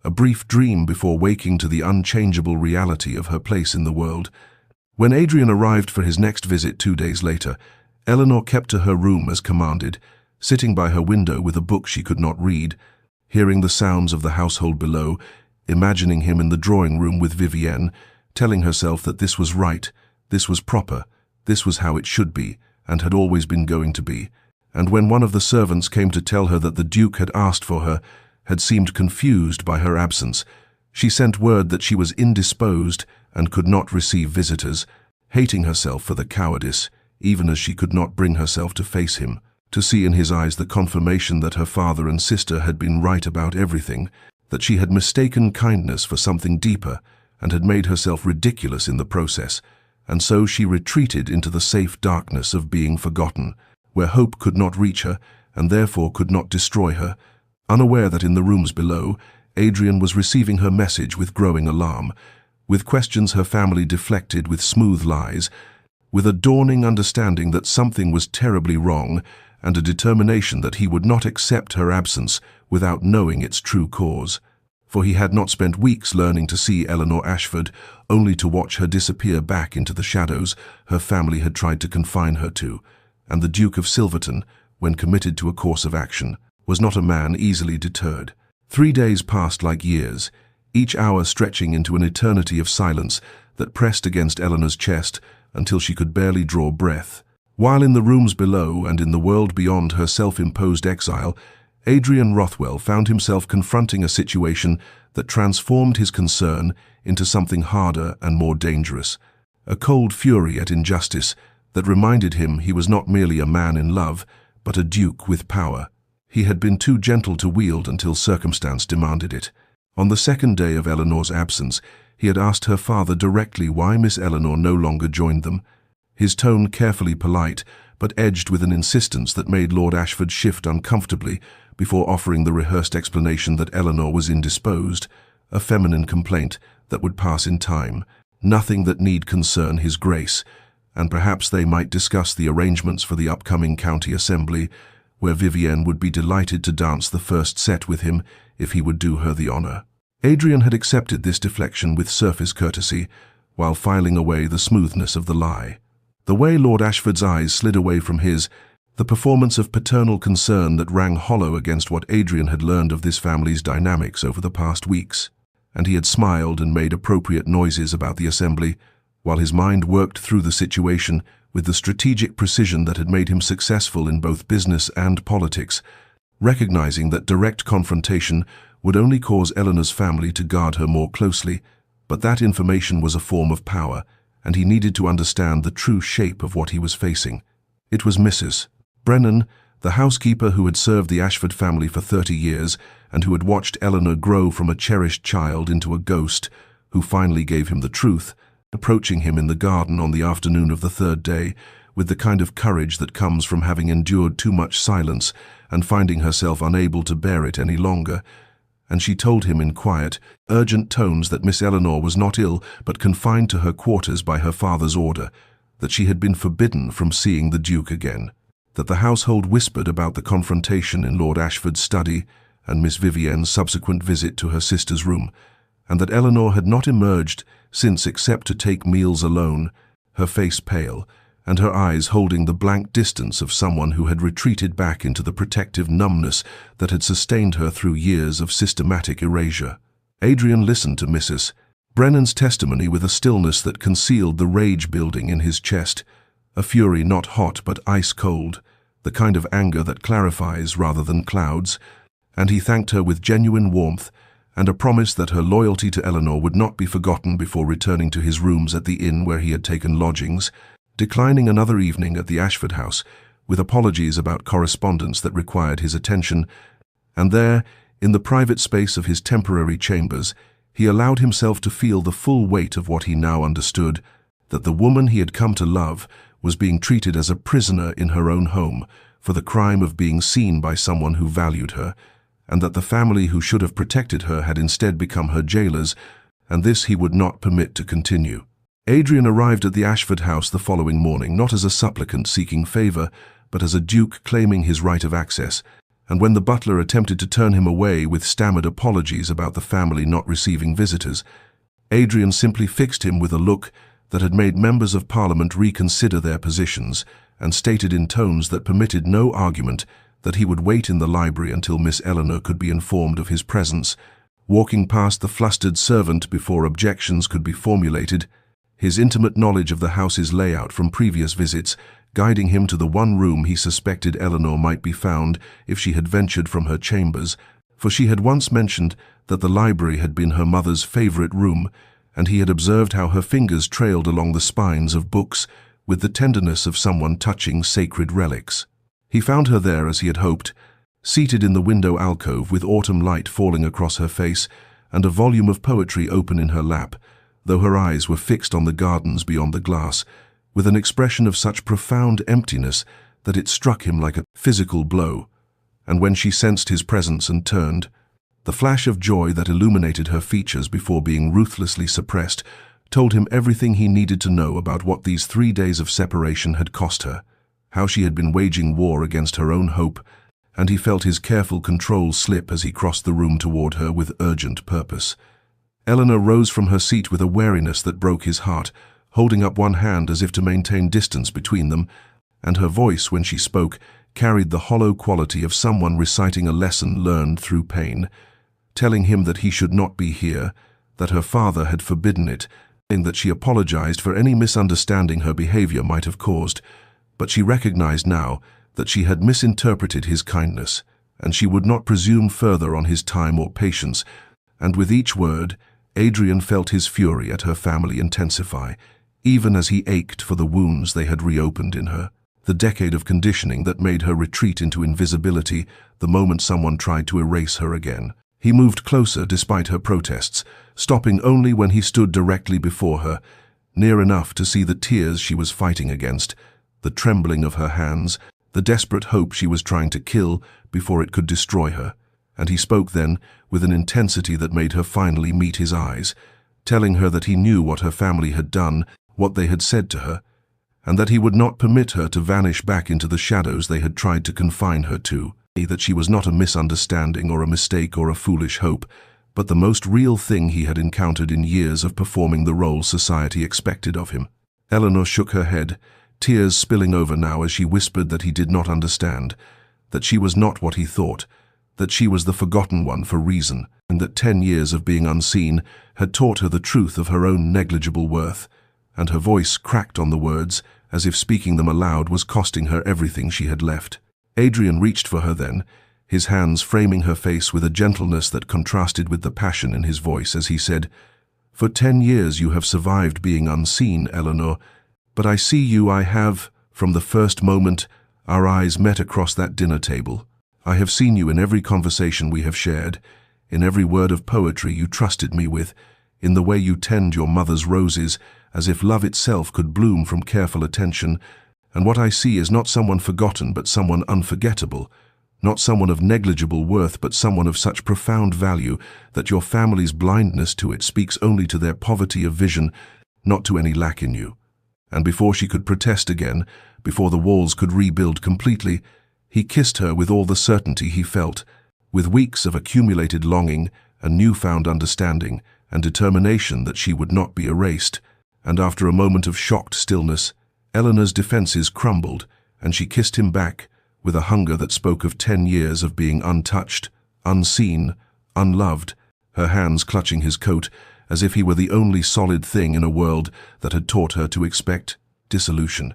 a brief dream before waking to the unchangeable reality of her place in the world. When Adrian arrived for his next visit 2 days later, Eleanor kept to her room as commanded, sitting by her window with a book she could not read, hearing the sounds of the household below, imagining him in the drawing room with Vivienne, telling herself that this was right, this was proper, this was how it should be, and had always been going to be. And when one of the servants came to tell her that the Duke had asked for her, had seemed confused by her absence, she sent word that she was indisposed and could not receive visitors, hating herself for the cowardice, even as she could not bring herself to face him, to see in his eyes the confirmation that her father and sister had been right about everything, that she had mistaken kindness for something deeper and had made herself ridiculous in the process, and so she retreated into the safe darkness of being forgotten, where hope could not reach her and therefore could not destroy her, unaware that in the rooms below, Adrian was receiving her message with growing alarm, with questions her family deflected with smooth lies, with a dawning understanding that something was terribly wrong and a determination that he would not accept her absence without knowing its true cause. For he had not spent weeks learning to see Eleanor Ashford, only to watch her disappear back into the shadows her family had tried to confine her to, and the Duke of Silverton, when committed to a course of action, was not a man easily deterred. 3 days passed like years, each hour stretching into an eternity of silence that pressed against Eleanor's chest until she could barely draw breath. While in the rooms below and in the world beyond her self-imposed exile, Adrian Rothwell found himself confronting a situation that transformed his concern into something harder and more dangerous, a cold fury at injustice that reminded him he was not merely a man in love, but a duke with power. He had been too gentle to wield until circumstance demanded it. On the second day of Eleanor's absence, he had asked her father directly why Miss Eleanor no longer joined them, his tone carefully polite, but edged with an insistence that made Lord Ashford shift uncomfortably before offering the rehearsed explanation that Eleanor was indisposed, a feminine complaint that would pass in time, nothing that need concern his grace, and perhaps they might discuss the arrangements for the upcoming county assembly, where Vivienne would be delighted to dance the first set with him if he would do her the honor. Adrian had accepted this deflection with surface courtesy, while filing away the smoothness of the lie. The way Lord Ashford's eyes slid away from his the performance of paternal concern that rang hollow against what Adrian had learned of this family's dynamics over the past weeks, and he had smiled and made appropriate noises about the assembly, while his mind worked through the situation with the strategic precision that had made him successful in both business and politics, recognizing that direct confrontation would only cause Eleanor's family to guard her more closely, but that information was a form of power, and he needed to understand the true shape of what he was facing. It was Mrs. Brennan, the housekeeper who had served the Ashford family for 30 years and who had watched Eleanor grow from a cherished child into a ghost, who finally gave him the truth, approaching him in the garden on the afternoon of the third day, with the kind of courage that comes from having endured too much silence and finding herself unable to bear it any longer. And she told him in quiet, urgent tones that Miss Eleanor was not ill but confined to her quarters by her father's order, that she had been forbidden from seeing the Duke again, that the household whispered about the confrontation in Lord Ashford's study and Miss Vivienne's subsequent visit to her sister's room, and that Eleanor had not emerged since except to take meals alone, her face pale, and her eyes holding the blank distance of someone who had retreated back into the protective numbness that had sustained her through years of systematic erasure. Adrian listened to Mrs. Brennan's testimony with a stillness that concealed the rage building in his chest, a fury not hot but ice-cold, the kind of anger that clarifies rather than clouds, and he thanked her with genuine warmth and a promise that her loyalty to Eleanor would not be forgotten before returning to his rooms at the inn where he had taken lodgings, declining another evening at the Ashford house, with apologies about correspondence that required his attention, and there, in the private space of his temporary chambers, he allowed himself to feel the full weight of what he now understood, that the woman he had come to love was being treated as a prisoner in her own home for the crime of being seen by someone who valued her, and that the family who should have protected her had instead become her jailers, and this he would not permit to continue. Adrian arrived at the Ashford house the following morning, not as a supplicant seeking favor, but as a duke claiming his right of access, and when the butler attempted to turn him away with stammered apologies about the family not receiving visitors, Adrian simply fixed him with a look that had made members of Parliament reconsider their positions, and stated in tones that permitted no argument that he would wait in the library until Miss Eleanor could be informed of his presence, walking past the flustered servant before objections could be formulated, his intimate knowledge of the house's layout from previous visits guiding him to the one room he suspected Eleanor might be found if she had ventured from her chambers, for she had once mentioned that the library had been her mother's favorite room, and he had observed how her fingers trailed along the spines of books with the tenderness of someone touching sacred relics. He found her there as he had hoped, seated in the window alcove with autumn light falling across her face and a volume of poetry open in her lap, though her eyes were fixed on the gardens beyond the glass, with an expression of such profound emptiness that it struck him like a physical blow. And when she sensed his presence and turned, the flash of joy that illuminated her features before being ruthlessly suppressed told him everything he needed to know about what these 3 days of separation had cost her, how she had been waging war against her own hope, and he felt his careful control slip as he crossed the room toward her with urgent purpose. Eleanor rose from her seat with a wariness that broke his heart, holding up one hand as if to maintain distance between them, and her voice, when she spoke, carried the hollow quality of someone reciting a lesson learned through pain, telling him that he should not be here, that her father had forbidden it, and that she apologized for any misunderstanding her behavior might have caused, but she recognized now that she had misinterpreted his kindness, and she would not presume further on his time or patience, and with each word, Adrian felt his fury at her family intensify, even as he ached for the wounds they had reopened in her, the decade of conditioning that made her retreat into invisibility the moment someone tried to erase her again. He moved closer despite her protests, stopping only when he stood directly before her, near enough to see the tears she was fighting against, the trembling of her hands, the desperate hope she was trying to kill before it could destroy her. And he spoke then with an intensity that made her finally meet his eyes, telling her that he knew what her family had done, what they had said to her, and that he would not permit her to vanish back into the shadows they had tried to confine her to, that she was not a misunderstanding or a mistake or a foolish hope, but the most real thing he had encountered in years of performing the role society expected of him. Eleanor shook her head, tears spilling over now as she whispered that he did not understand, that she was not what he thought, that she was the forgotten one for reason, and that 10 years of being unseen had taught her the truth of her own negligible worth, and her voice cracked on the words, as if speaking them aloud was costing her everything she had left. Adrian reached for her then, his hands framing her face with a gentleness that contrasted with the passion in his voice as he said, "For 10 years you have survived being unseen, Eleanor, but I see you, I have, from the first moment our eyes met across that dinner table. I have seen you in every conversation we have shared, in every word of poetry you trusted me with, in the way you tend your mother's roses, as if love itself could bloom from careful attention, and what I see is not someone forgotten but someone unforgettable, not someone of negligible worth but someone of such profound value that your family's blindness to it speaks only to their poverty of vision, not to any lack in you." And before she could protest again, before the walls could rebuild completely, he kissed her with all the certainty he felt, with weeks of accumulated longing and newfound understanding and determination that she would not be erased, and after a moment of shocked stillness, Eleanor's defenses crumbled, and she kissed him back with a hunger that spoke of 10 years of being untouched, unseen, unloved, her hands clutching his coat as if he were the only solid thing in a world that had taught her to expect dissolution.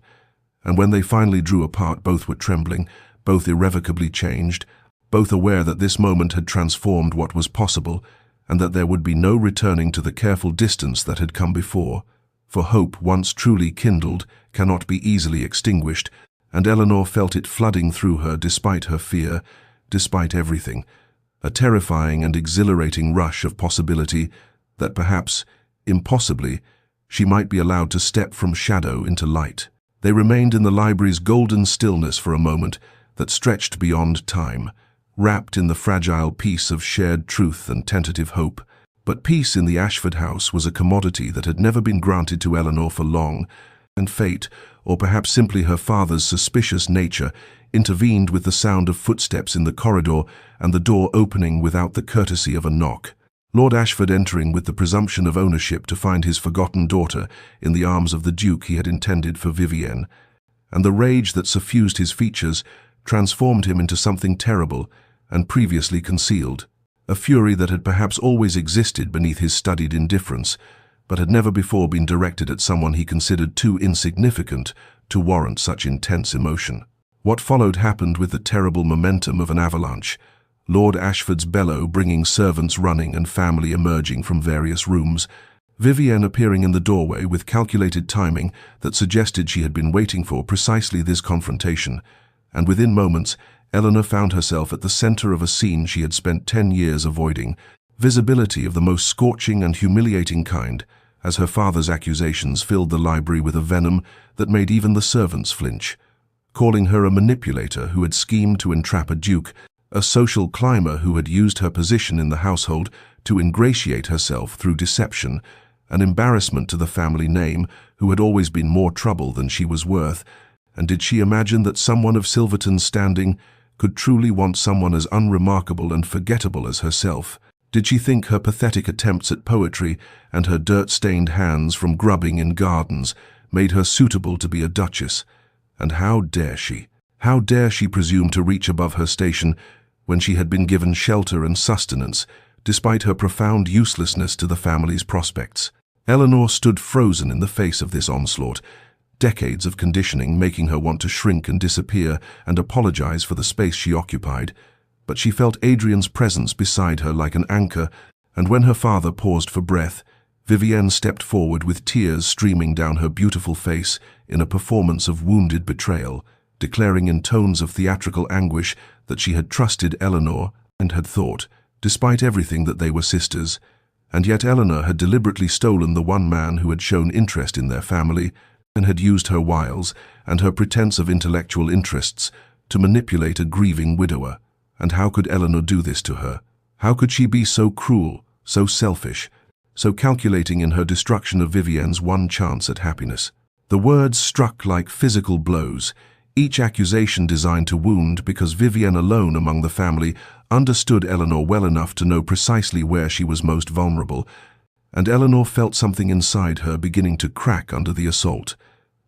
And when they finally drew apart, both were trembling, both irrevocably changed, both aware that this moment had transformed what was possible, and that there would be no returning to the careful distance that had come before. For hope, once truly kindled, cannot be easily extinguished, and Eleanor felt it flooding through her despite her fear, despite everything, a terrifying and exhilarating rush of possibility that perhaps, impossibly, she might be allowed to step from shadow into light. They remained in the library's golden stillness for a moment that stretched beyond time, wrapped in the fragile peace of shared truth and tentative hope. But peace in the Ashford house was a commodity that had never been granted to Eleanor for long, and fate, or perhaps simply her father's suspicious nature, intervened with the sound of footsteps in the corridor and the door opening without the courtesy of a knock. Lord Ashford entering with the presumption of ownership to find his forgotten daughter in the arms of the Duke he had intended for Vivienne, and the rage that suffused his features transformed him into something terrible and previously concealed, a fury that had perhaps always existed beneath his studied indifference, but had never before been directed at someone he considered too insignificant to warrant such intense emotion. What followed happened with the terrible momentum of an avalanche, Lord Ashford's bellow bringing servants running and family emerging from various rooms, Vivienne appearing in the doorway with calculated timing that suggested she had been waiting for precisely this confrontation, and within moments Eleanor found herself at the center of a scene she had spent 10 years avoiding, visibility of the most scorching and humiliating kind, as her father's accusations filled the library with a venom that made even the servants flinch, calling her a manipulator who had schemed to entrap a duke, a social climber who had used her position in the household to ingratiate herself through deception, an embarrassment to the family name who had always been more trouble than she was worth. And did she imagine that someone of Silverton's standing could truly want someone as unremarkable and forgettable as herself? Did she think her pathetic attempts at poetry and her dirt-stained hands from grubbing in gardens made her suitable to be a duchess? And how dare she? How dare she presume to reach above her station when she had been given shelter and sustenance, despite her profound uselessness to the family's prospects? Eleanor stood frozen in the face of this onslaught, decades of conditioning making her want to shrink and disappear and apologize for the space she occupied. But she felt Adrian's presence beside her like an anchor, and when her father paused for breath, Vivienne stepped forward with tears streaming down her beautiful face in a performance of wounded betrayal, declaring in tones of theatrical anguish that she had trusted Eleanor and had thought, despite everything, that they were sisters, and yet Eleanor had deliberately stolen the one man who had shown interest in their family and had used her wiles and her pretense of intellectual interests to manipulate a grieving widower. And how could Eleanor do this to her? How could she be so cruel, so selfish, so calculating in her destruction of Vivienne's one chance at happiness? The words struck like physical blows, each accusation designed to wound, because Vivienne alone among the family understood Eleanor well enough to know precisely where she was most vulnerable, and Eleanor felt something inside her beginning to crack under the assault.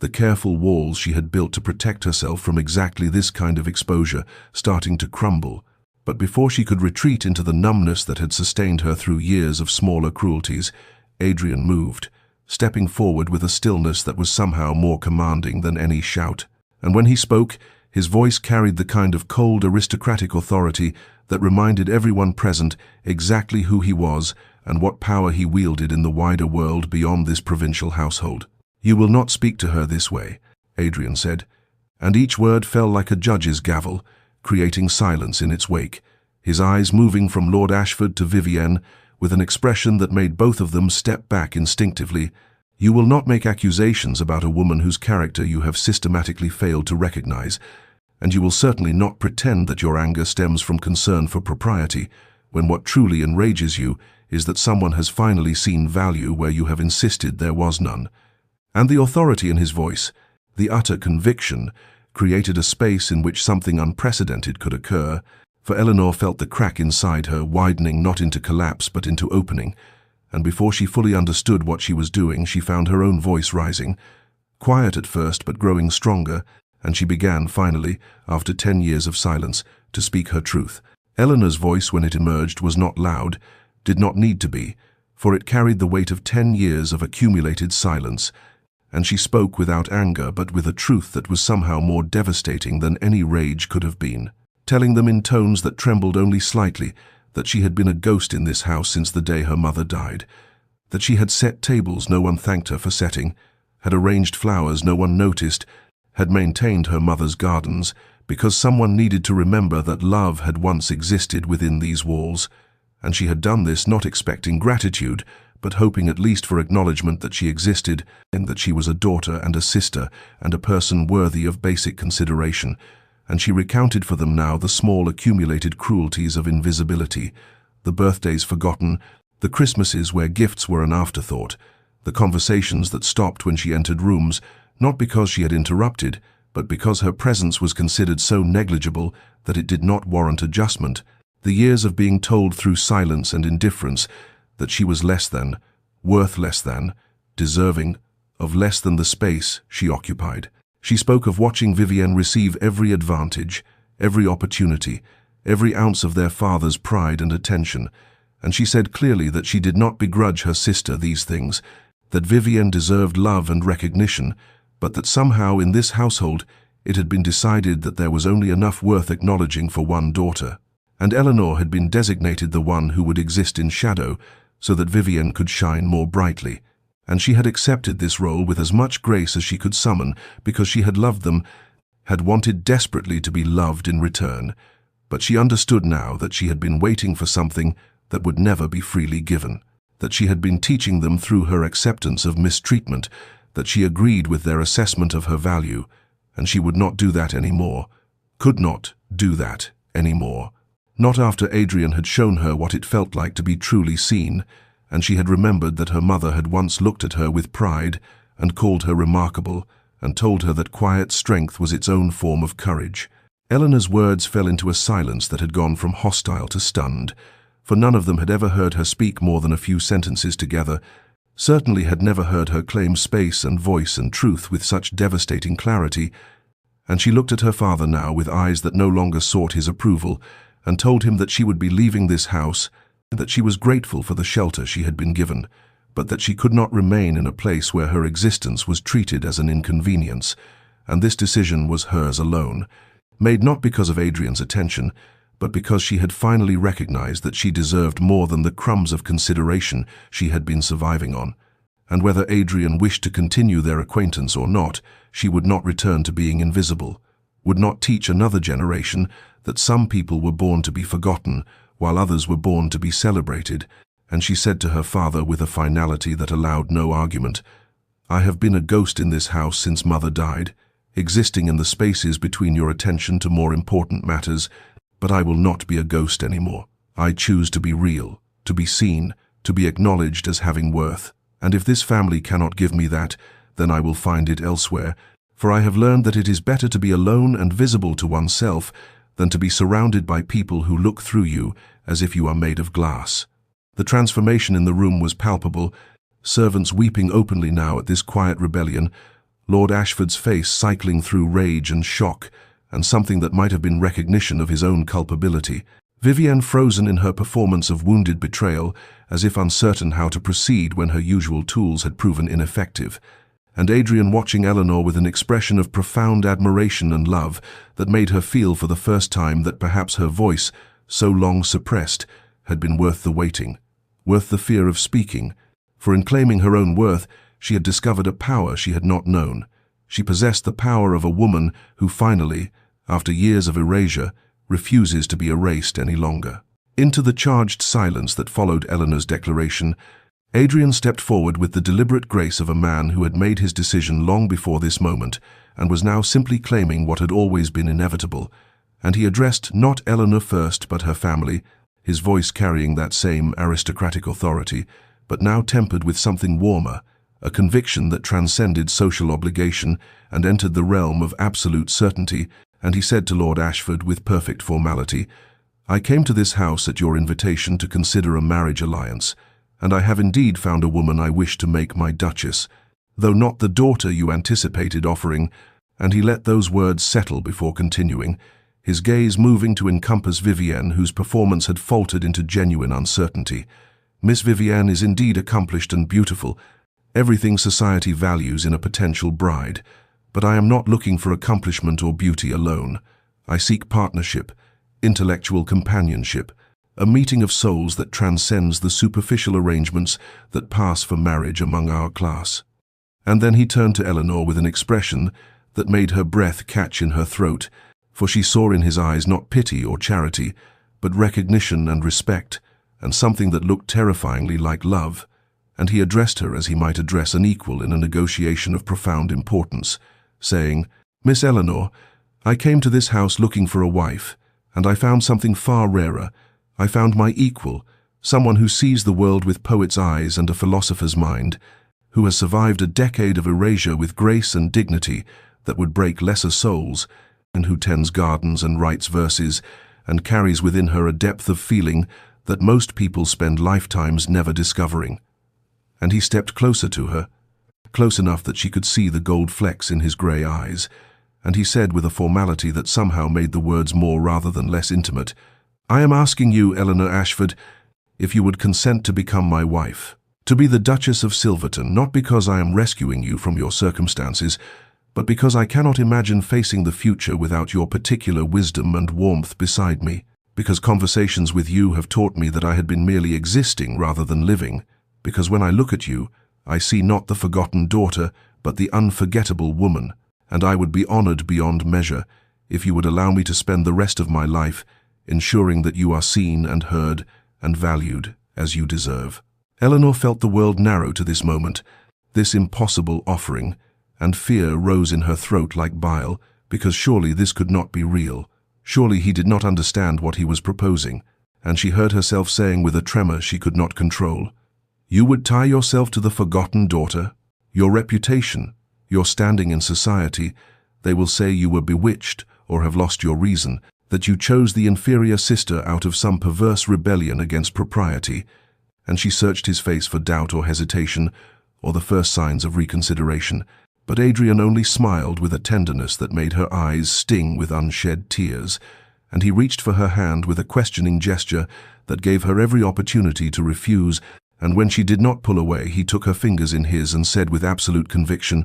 the careful walls she had built to protect herself from exactly this kind of exposure starting to crumble. But before she could retreat into the numbness that had sustained her through years of smaller cruelties, Adrian moved, stepping forward with a stillness that was somehow more commanding than any shout. And when he spoke, his voice carried the kind of cold aristocratic authority that reminded everyone present exactly who he was and what power he wielded in the wider world beyond this provincial household. "You will not speak to her this way," Adrian said, and each word fell like a judge's gavel, creating silence in its wake, his eyes moving from Lord Ashford to Vivienne with an expression that made both of them step back instinctively. "You will not make accusations about a woman whose character you have systematically failed to recognize, and you will certainly not pretend that your anger stems from concern for propriety, when what truly enrages you is that someone has finally seen value where you have insisted there was none." And the authority in his voice, the utter conviction, created a space in which something unprecedented could occur, for Eleanor felt the crack inside her widening not into collapse but into opening, and before she fully understood what she was doing, she found her own voice rising, quiet at first but growing stronger, and she began, finally, after 10 years of silence, to speak her truth. Eleanor's voice, when it emerged, was not loud, did not need to be, for it carried the weight of 10 years of accumulated silence, and she spoke without anger but with a truth that was somehow more devastating than any rage could have been, telling them in tones that trembled only slightly that she had been a ghost in this house since the day her mother died, that she had set tables no one thanked her for setting, had arranged flowers no one noticed, had maintained her mother's gardens, because someone needed to remember that love had once existed within these walls, and she had done this not expecting gratitude, but hoping at least for acknowledgement that she existed and that she was a daughter and a sister and a person worthy of basic consideration. And she recounted for them now the small accumulated cruelties of invisibility, the birthdays forgotten, the Christmases where gifts were an afterthought, the conversations that stopped when she entered rooms, not because she had interrupted, but because her presence was considered so negligible that it did not warrant adjustment, the years of being told through silence and indifference that she was less than, worth less than, deserving of less than the space she occupied. She spoke of watching Vivienne receive every advantage, every opportunity, every ounce of their father's pride and attention, and she said clearly that she did not begrudge her sister these things, that Vivienne deserved love and recognition, but that somehow in this household it had been decided that there was only enough worth acknowledging for one daughter, and Eleanor had been designated the one who would exist in shadow so that Vivienne could shine more brightly, and she had accepted this role with as much grace as she could summon because she had loved them, had wanted desperately to be loved in return, but she understood now that she had been waiting for something that would never be freely given, that she had been teaching them through her acceptance of mistreatment, that she agreed with their assessment of her value, and she would not do that anymore, could not do that anymore. Not after Adrian had shown her what it felt like to be truly seen, and she had remembered that her mother had once looked at her with pride and called her remarkable and told her that quiet strength was its own form of courage. Eleanor's words fell into a silence that had gone from hostile to stunned, for none of them had ever heard her speak more than a few sentences together, certainly had never heard her claim space and voice and truth with such devastating clarity, and she looked at her father now with eyes that no longer sought his approval, and told him that she would be leaving this house, that she was grateful for the shelter she had been given, but that she could not remain in a place where her existence was treated as an inconvenience, and this decision was hers alone, made not because of Adrian's attention, but because she had finally recognized that she deserved more than the crumbs of consideration she had been surviving on, and whether Adrian wished to continue their acquaintance or not, she would not return to being invisible, would not teach another generation that some people were born to be forgotten, while others were born to be celebrated, and she said to her father with a finality that allowed no argument, "I have been a ghost in this house since Mother died, existing in the spaces between your attention to more important matters, but I will not be a ghost anymore. I choose to be real, to be seen, to be acknowledged as having worth, and if this family cannot give me that, then I will find it elsewhere, for I have learned that it is better to be alone and visible to oneself than to be surrounded by people who look through you as if you are made of glass." The transformation in the room was palpable, servants weeping openly now at this quiet rebellion, Lord Ashford's face cycling through rage and shock, and something that might have been recognition of his own culpability. Vivienne frozen in her performance of wounded betrayal, as if uncertain how to proceed when her usual tools had proven ineffective. And Adrian watching Eleanor with an expression of profound admiration and love that made her feel for the first time that perhaps her voice, so long suppressed, had been worth the waiting, worth the fear of speaking, for in claiming her own worth, she had discovered a power she had not known. She possessed the power of a woman who finally, after years of erasure, refuses to be erased any longer. Into the charged silence that followed Eleanor's declaration, Adrian stepped forward with the deliberate grace of a man who had made his decision long before this moment and was now simply claiming what had always been inevitable. And he addressed not Eleanor first but her family, his voice carrying that same aristocratic authority, but now tempered with something warmer, a conviction that transcended social obligation and entered the realm of absolute certainty. And he said to Lord Ashford with perfect formality, "I came to this house at your invitation to consider a marriage alliance, and I have indeed found a woman I wish to make my duchess, though not the daughter you anticipated offering." And he let those words settle before continuing, his gaze moving to encompass Vivienne, whose performance had faltered into genuine uncertainty. "Miss Vivienne is indeed accomplished and beautiful, everything society values in a potential bride. But I am not looking for accomplishment or beauty alone. I seek partnership, intellectual companionship, a meeting of souls that transcends the superficial arrangements that pass for marriage among our class." And then he turned to Eleanor with an expression that made her breath catch in her throat, for she saw in his eyes not pity or charity, but recognition and respect, and something that looked terrifyingly like love. And he addressed her as he might address an equal in a negotiation of profound importance, saying, "Miss Eleanor, I came to this house looking for a wife, and I found something far rarer. I found my equal, someone who sees the world with poet's eyes and a philosopher's mind, who has survived a decade of erasure with grace and dignity that would break lesser souls, and who tends gardens and writes verses, and carries within her a depth of feeling that most people spend lifetimes never discovering." And he stepped closer to her, close enough that she could see the gold flecks in his grey eyes, and he said with a formality that somehow made the words more rather than less intimate, "I am asking you, Eleanor Ashford, if you would consent to become my wife, to be the Duchess of Silverton, not because I am rescuing you from your circumstances, but because I cannot imagine facing the future without your particular wisdom and warmth beside me, because conversations with you have taught me that I had been merely existing rather than living, because when I look at you, I see not the forgotten daughter, but the unforgettable woman, and I would be honored beyond measure if you would allow me to spend the rest of my life ensuring that you are seen and heard and valued as you deserve." Eleanor felt the world narrow to this moment, this impossible offering, and fear rose in her throat like bile, because surely this could not be real. Surely he did not understand what he was proposing, and she heard herself saying with a tremor she could not control, "You would tie yourself to the forgotten daughter? Your reputation, your standing in society, they will say you were bewitched or have lost your reason, that you chose the inferior sister out of some perverse rebellion against propriety." And she searched his face for doubt or hesitation, or the first signs of reconsideration. But Adrian only smiled with a tenderness that made her eyes sting with unshed tears, and he reached for her hand with a questioning gesture that gave her every opportunity to refuse, and when she did not pull away, he took her fingers in his and said with absolute conviction,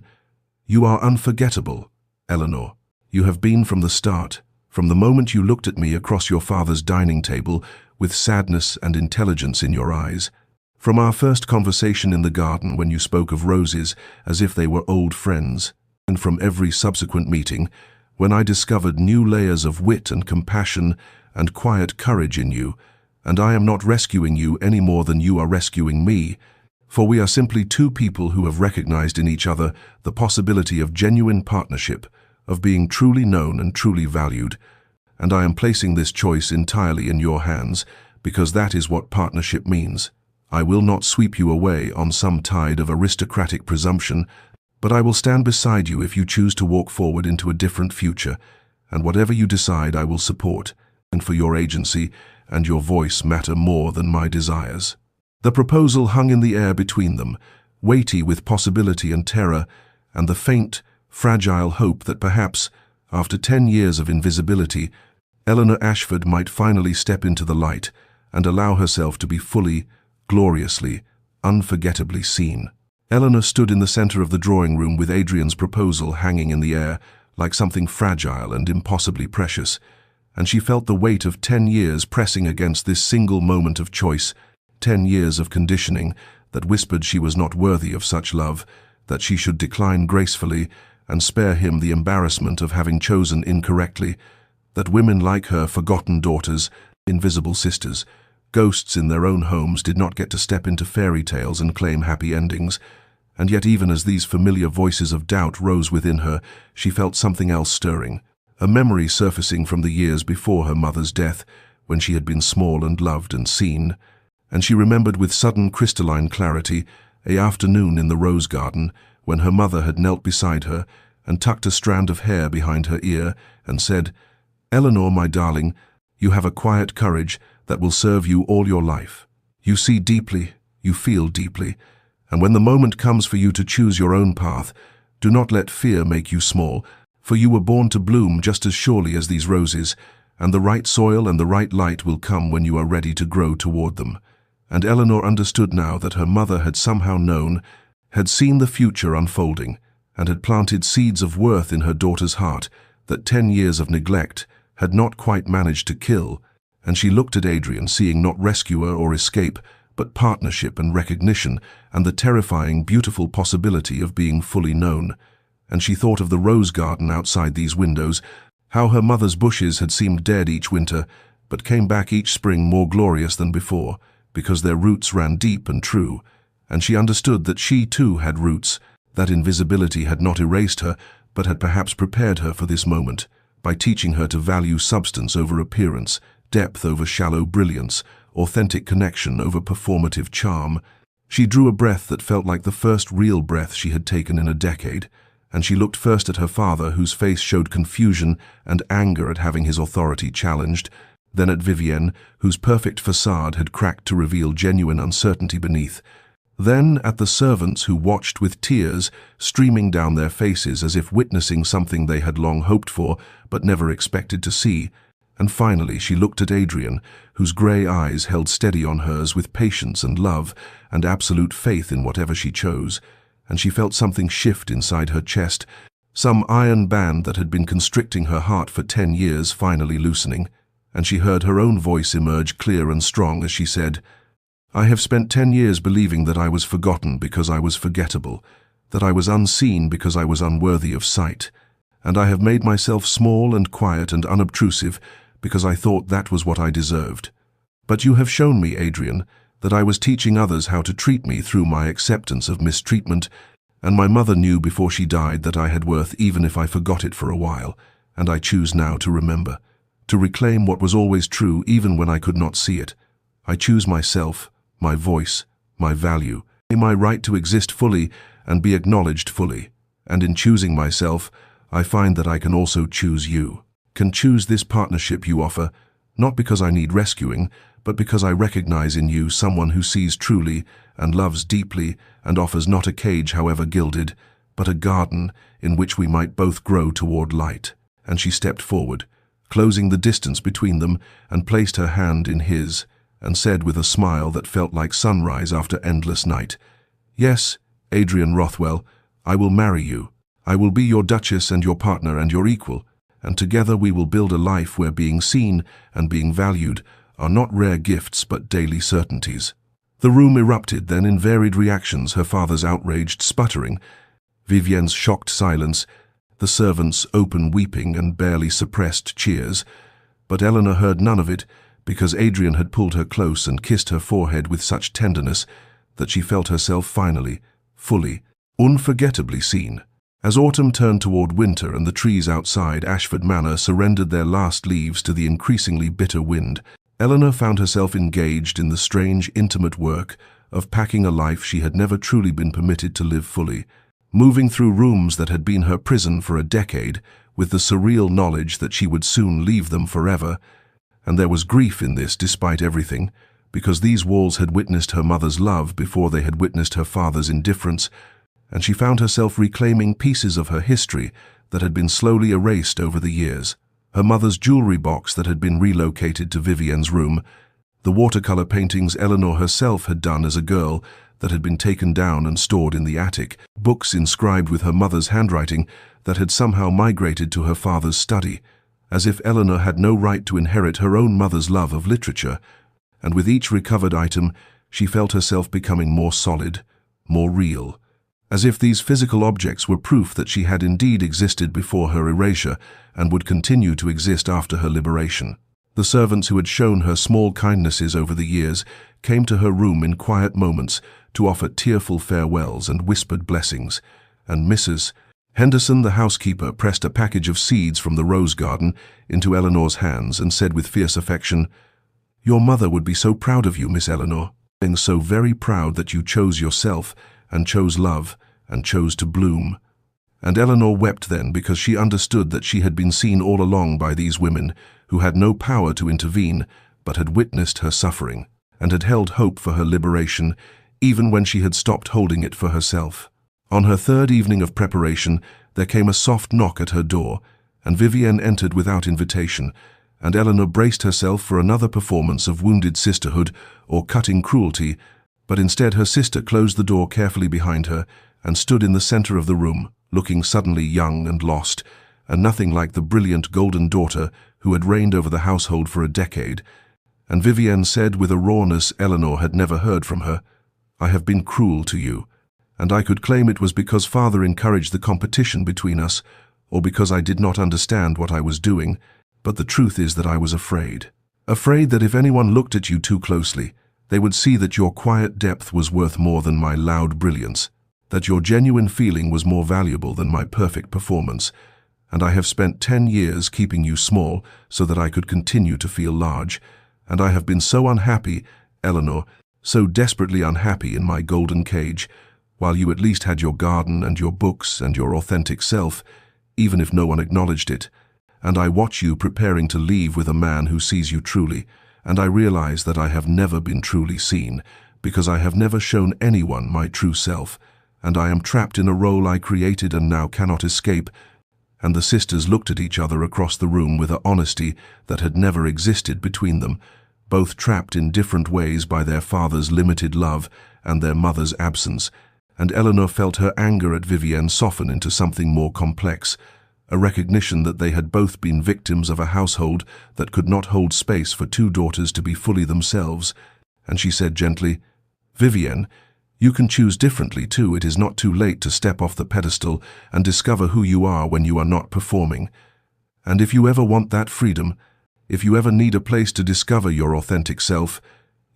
"You are unforgettable, Eleanor. You have been from the start, from the moment you looked at me across your father's dining table with sadness and intelligence in your eyes, from our first conversation in the garden when you spoke of roses as if they were old friends, and from every subsequent meeting when I discovered new layers of wit and compassion and quiet courage in you, and I am not rescuing you any more than you are rescuing me, for we are simply two people who have recognized in each other the possibility of genuine partnership, of being truly known and truly valued, and I am placing this choice entirely in your hands, because that is what partnership means. I will not sweep you away on some tide of aristocratic presumption, but I will stand beside you if you choose to walk forward into a different future, and whatever you decide I will support, and for your agency and your voice matter more than my desires." The proposal hung in the air between them, weighty with possibility and terror, and the faint, fragile hope that perhaps, after 10 years of invisibility, Eleanor Ashford might finally step into the light and allow herself to be fully, gloriously, unforgettably seen. Eleanor stood in the center of the drawing room with Adrian's proposal hanging in the air like something fragile and impossibly precious, and she felt the weight of 10 years pressing against this single moment of choice, 10 years of conditioning that whispered she was not worthy of such love, that she should decline gracefully and spare him the embarrassment of having chosen incorrectly, that women like her, forgotten daughters, invisible sisters, ghosts in their own homes, did not get to step into fairy tales and claim happy endings. And yet even as these familiar voices of doubt rose within her, she felt something else stirring, a memory surfacing from the years before her mother's death, when she had been small and loved and seen. And she remembered with sudden crystalline clarity an afternoon in the rose garden when her mother had knelt beside her and tucked a strand of hair behind her ear and said, "Eleanor, my darling, you have a quiet courage that will serve you all your life. You see deeply, you feel deeply, and when the moment comes for you to choose your own path, do not let fear make you small, for you were born to bloom just as surely as these roses, and the right soil and the right light will come when you are ready to grow toward them." And Eleanor understood now that her mother had somehow known, had seen the future unfolding, and had planted seeds of worth in her daughter's heart that 10 years of neglect had not quite managed to kill. And she looked at Adrian, seeing not rescuer or escape, but partnership and recognition, and the terrifying, beautiful possibility of being fully known. And she thought of the rose garden outside these windows, how her mother's bushes had seemed dead each winter, but came back each spring more glorious than before, because their roots ran deep and true. And she understood that she too had roots, that invisibility had not erased her, but had perhaps prepared her for this moment, by teaching her to value substance over appearance, depth over shallow brilliance, authentic connection over performative charm. She drew a breath that felt like the first real breath she had taken in a decade, and she looked first at her father, whose face showed confusion and anger at having his authority challenged, then at Vivienne, whose perfect facade had cracked to reveal genuine uncertainty beneath, then at the servants who watched with tears streaming down their faces as if witnessing something they had long hoped for but never expected to see. And finally she looked at Adrian, whose grey eyes held steady on hers with patience and love and absolute faith in whatever she chose, and she felt something shift inside her chest, some iron band that had been constricting her heart for 10 years finally loosening, and she heard her own voice emerge clear and strong as she said, "I have spent 10 years believing that I was forgotten because I was forgettable, that I was unseen because I was unworthy of sight, and I have made myself small and quiet and unobtrusive because I thought that was what I deserved. But you have shown me, Adrian, that I was teaching others how to treat me through my acceptance of mistreatment, and my mother knew before she died that I had worth even if I forgot it for a while, and I choose now to remember, to reclaim what was always true even when I could not see it. I choose myself, my voice, my value, my right to exist fully and be acknowledged fully, and in choosing myself, I find that I can also choose you, can choose this partnership you offer, not because I need rescuing, but because I recognize in you someone who sees truly and loves deeply and offers not a cage however gilded, but a garden in which we might both grow toward light." And she stepped forward, closing the distance between them, and placed her hand in his, and said with a smile that felt like sunrise after endless night, "Yes, Adrian Rothwell, I will marry you. I will be your duchess and your partner and your equal, and together we will build a life where being seen and being valued are not rare gifts but daily certainties." The room erupted then in varied reactions, her father's outraged sputtering, Vivienne's shocked silence, the servants' open weeping and barely suppressed cheers. But Eleanor heard none of it, because Adrian had pulled her close and kissed her forehead with such tenderness that she felt herself finally, fully, unforgettably seen. As autumn turned toward winter and the trees outside Ashford Manor surrendered their last leaves to the increasingly bitter wind, Eleanor found herself engaged in the strange, intimate work of packing a life she had never truly been permitted to live fully, moving through rooms that had been her prison for a decade with the surreal knowledge that she would soon leave them forever. And there was grief in this despite everything, because these walls had witnessed her mother's love before they had witnessed her father's indifference, and she found herself reclaiming pieces of her history that had been slowly erased over the years. Her mother's jewelry box that had been relocated to Vivienne's room, the watercolor paintings Eleanor herself had done as a girl that had been taken down and stored in the attic, books inscribed with her mother's handwriting that had somehow migrated to her father's study, as if Eleanor had no right to inherit her own mother's love of literature. And with each recovered item, she felt herself becoming more solid, more real, as if these physical objects were proof that she had indeed existed before her erasure and would continue to exist after her liberation. The servants who had shown her small kindnesses over the years came to her room in quiet moments to offer tearful farewells and whispered blessings, and Mrs. Henderson, the housekeeper, pressed a package of seeds from the rose garden into Eleanor's hands and said with fierce affection, "Your mother would be so proud of you, Miss Eleanor, and so very proud that you chose yourself and chose love and chose to bloom." And Eleanor wept then because she understood that she had been seen all along by these women who had no power to intervene but had witnessed her suffering and had held hope for her liberation even when she had stopped holding it for herself. On her third evening of preparation, there came a soft knock at her door, and Vivienne entered without invitation, and Eleanor braced herself for another performance of wounded sisterhood or cutting cruelty, but instead her sister closed the door carefully behind her and stood in the center of the room, looking suddenly young and lost, and nothing like the brilliant golden daughter who had reigned over the household for a decade. And Vivienne said with a rawness Eleanor had never heard from her, "I have been cruel to you, and I could claim it was because Father encouraged the competition between us, or because I did not understand what I was doing, but the truth is that I was afraid. Afraid that if anyone looked at you too closely, they would see that your quiet depth was worth more than my loud brilliance, that your genuine feeling was more valuable than my perfect performance, and I have spent 10 years keeping you small so that I could continue to feel large, and I have been so unhappy, Eleanor, so desperately unhappy in my golden cage, while you at least had your garden and your books and your authentic self, even if no one acknowledged it. And I watch you preparing to leave with a man who sees you truly, and I realize that I have never been truly seen, because I have never shown anyone my true self, and I am trapped in a role I created and now cannot escape." And the sisters looked at each other across the room with an honesty that had never existed between them, both trapped in different ways by their father's limited love and their mother's absence, and Eleanor felt her anger at Vivienne soften into something more complex, a recognition that they had both been victims of a household that could not hold space for two daughters to be fully themselves, and she said gently, "Vivienne, you can choose differently too. It is not too late to step off the pedestal and discover who you are when you are not performing. And if you ever want that freedom, if you ever need a place to discover your authentic self,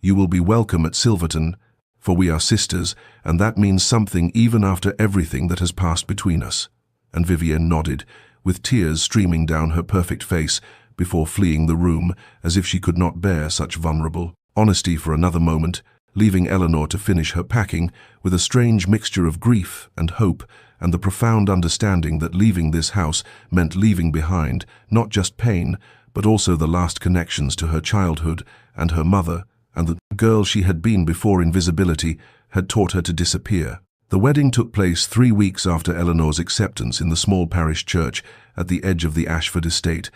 you will be welcome at Silverton, for we are sisters, and that means something even after everything that has passed between us." And Vivienne nodded, with tears streaming down her perfect face, before fleeing the room, as if she could not bear such vulnerable honesty for another moment, leaving Eleanor to finish her packing with a strange mixture of grief and hope and the profound understanding that leaving this house meant leaving behind not just pain, but also the last connections to her childhood and her mother, and the girl she had been before invisibility had taught her to disappear. The wedding took place 3 weeks after Eleanor's acceptance in the small parish church at the edge of the Ashford estate,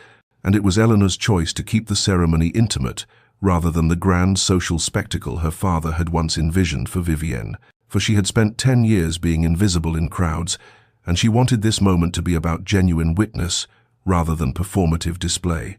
and it was Eleanor's choice to keep the ceremony intimate rather than the grand social spectacle her father had once envisioned for Vivienne, for she had spent 10 years being invisible in crowds, and she wanted this moment to be about genuine witness rather than performative display.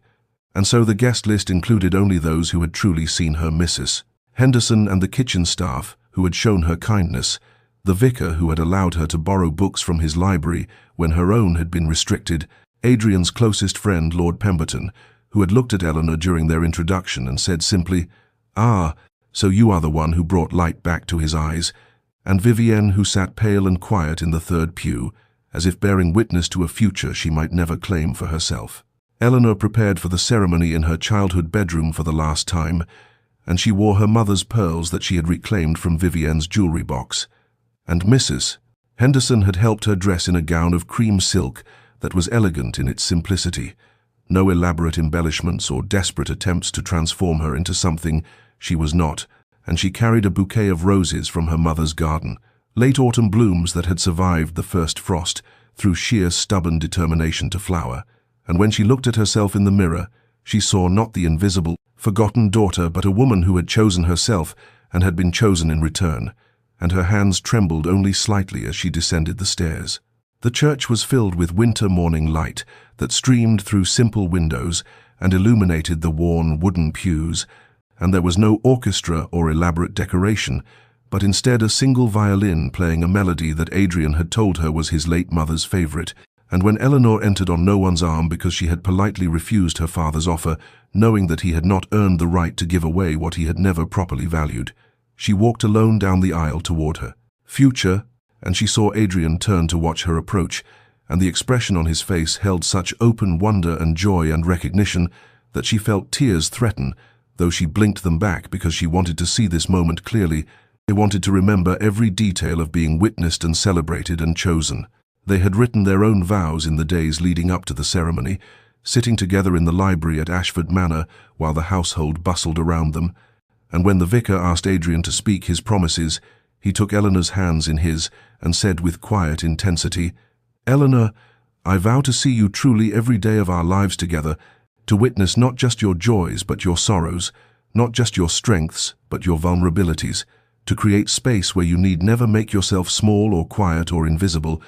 And so the guest list included only those who had truly seen her Mrs. Henderson and the kitchen staff who had shown her kindness, the vicar who had allowed her to borrow books from his library when her own had been restricted, Adrian's closest friend, Lord Pemberton, who had looked at Eleanor during their introduction and said simply, "Ah, so you are the one who brought light back to his eyes," and Vivienne, who sat pale and quiet in the third pew, as if bearing witness to a future she might never claim for herself. Eleanor prepared for the ceremony in her childhood bedroom for the last time, and she wore her mother's pearls that she had reclaimed from Vivienne's jewelry box. And Mrs. Henderson had helped her dress in a gown of cream silk that was elegant in its simplicity, no elaborate embellishments or desperate attempts to transform her into something she was not, and she carried a bouquet of roses from her mother's garden, late autumn blooms that had survived the first frost through sheer stubborn determination to flower. And when she looked at herself in the mirror, she saw not the invisible, forgotten daughter, but a woman who had chosen herself and had been chosen in return, and her hands trembled only slightly as she descended the stairs. The church was filled with winter morning light that streamed through simple windows and illuminated the worn wooden pews, and there was no orchestra or elaborate decoration, but instead a single violin playing a melody that Adrian had told her was his late mother's favorite. And when Eleanor entered on no one's arm because she had politely refused her father's offer, knowing that he had not earned the right to give away what he had never properly valued, she walked alone down the aisle toward her future, and she saw Adrian turn to watch her approach, and the expression on his face held such open wonder and joy and recognition that she felt tears threaten, though she blinked them back because she wanted to see this moment clearly. They wanted to remember every detail of being witnessed and celebrated and chosen. They had written their own vows in the days leading up to the ceremony, sitting together in the library at Ashford Manor while the household bustled around them. And when the vicar asked Adrian to speak his promises, he took Eleanor's hands in his and said with quiet intensity, "Eleanor, I vow to see you truly every day of our lives together, to witness not just your joys but your sorrows, not just your strengths but your vulnerabilities, to create space where you need never make yourself small or quiet or invisible,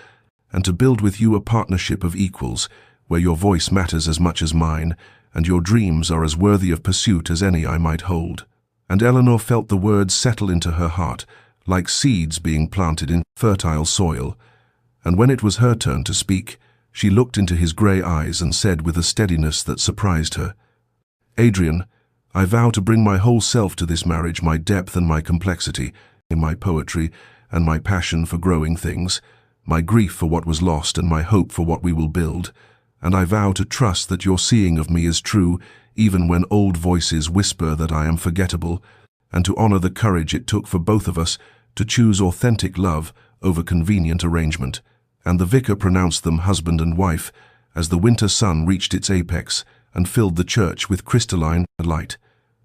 and to build with you a partnership of equals, where your voice matters as much as mine, and your dreams are as worthy of pursuit as any I might hold." And Eleanor felt the words settle into her heart, like seeds being planted in fertile soil. And when it was her turn to speak, she looked into his grey eyes and said with a steadiness that surprised her, "Adrian, I vow to bring my whole self to this marriage, my depth and my complexity, in my poetry and my passion for growing things, my grief for what was lost and my hope for what we will build. And I vow to trust that your seeing of me is true, even when old voices whisper that I am forgettable, and to honor the courage it took for both of us to choose authentic love over convenient arrangement." And the vicar pronounced them husband and wife as the winter sun reached its apex and filled the church with crystalline light.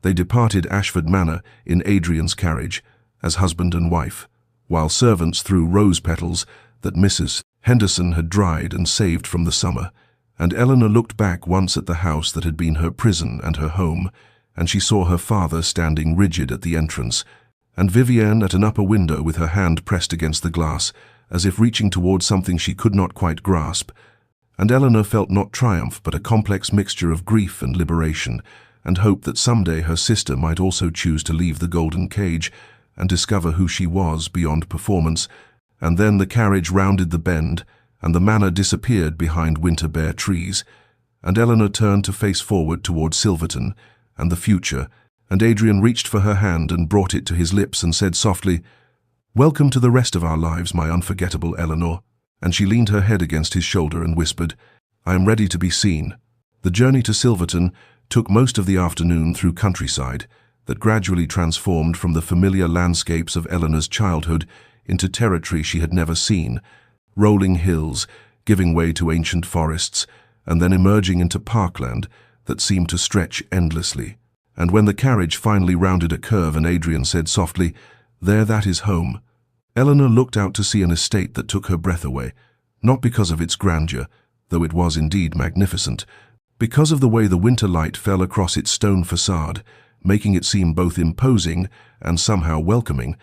They departed Ashford Manor in Adrian's carriage as husband and wife, while servants threw rose petals that Mrs. Henderson had dried and saved from the summer. And Eleanor looked back once at the house that had been her prison and her home, and she saw her father standing rigid at the entrance, and Vivienne at an upper window with her hand pressed against the glass, as if reaching towards something she could not quite grasp. And Eleanor felt not triumph but a complex mixture of grief and liberation, and hope that someday her sister might also choose to leave the golden cage and discover who she was beyond performance. And then the carriage rounded the bend, and the manor disappeared behind winter-bare trees, and Eleanor turned to face forward toward Silverton and the future, and Adrian reached for her hand and brought it to his lips and said softly, "Welcome to the rest of our lives, my unforgettable Eleanor." And she leaned her head against his shoulder and whispered, "I am ready to be seen." The journey to Silverton took most of the afternoon through countryside that gradually transformed from the familiar landscapes of Eleanor's childhood into territory she had never seen, rolling hills, giving way to ancient forests, and then emerging into parkland that seemed to stretch endlessly. And when the carriage finally rounded a curve and Adrian said softly, "There, that is home," Eleanor looked out to see an estate that took her breath away, not because of its grandeur, though it was indeed magnificent, because of the way the winter light fell across its stone facade, making it seem both imposing and somehow welcoming,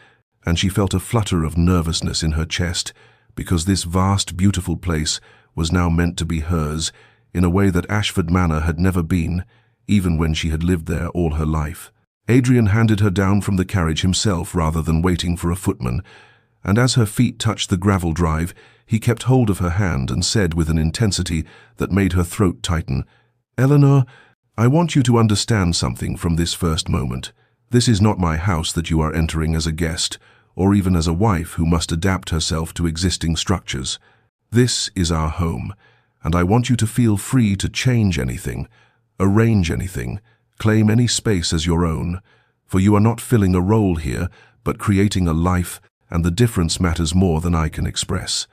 and she felt a flutter of nervousness in her chest, because this vast, beautiful place was now meant to be hers in a way that Ashford Manor had never been, even when she had lived there all her life. Adrian handed her down from the carriage himself rather than waiting for a footman, and as her feet touched the gravel drive, he kept hold of her hand and said with an intensity that made her throat tighten, "Eleanor, I want you to understand something from this first moment. This is not my house that you are entering as a guest, or even as a wife who must adapt herself to existing structures. This is our home, and I want you to feel free to change anything, arrange anything, claim any space as your own, for you are not filling a role here, but creating a life, and the difference matters more than I can express."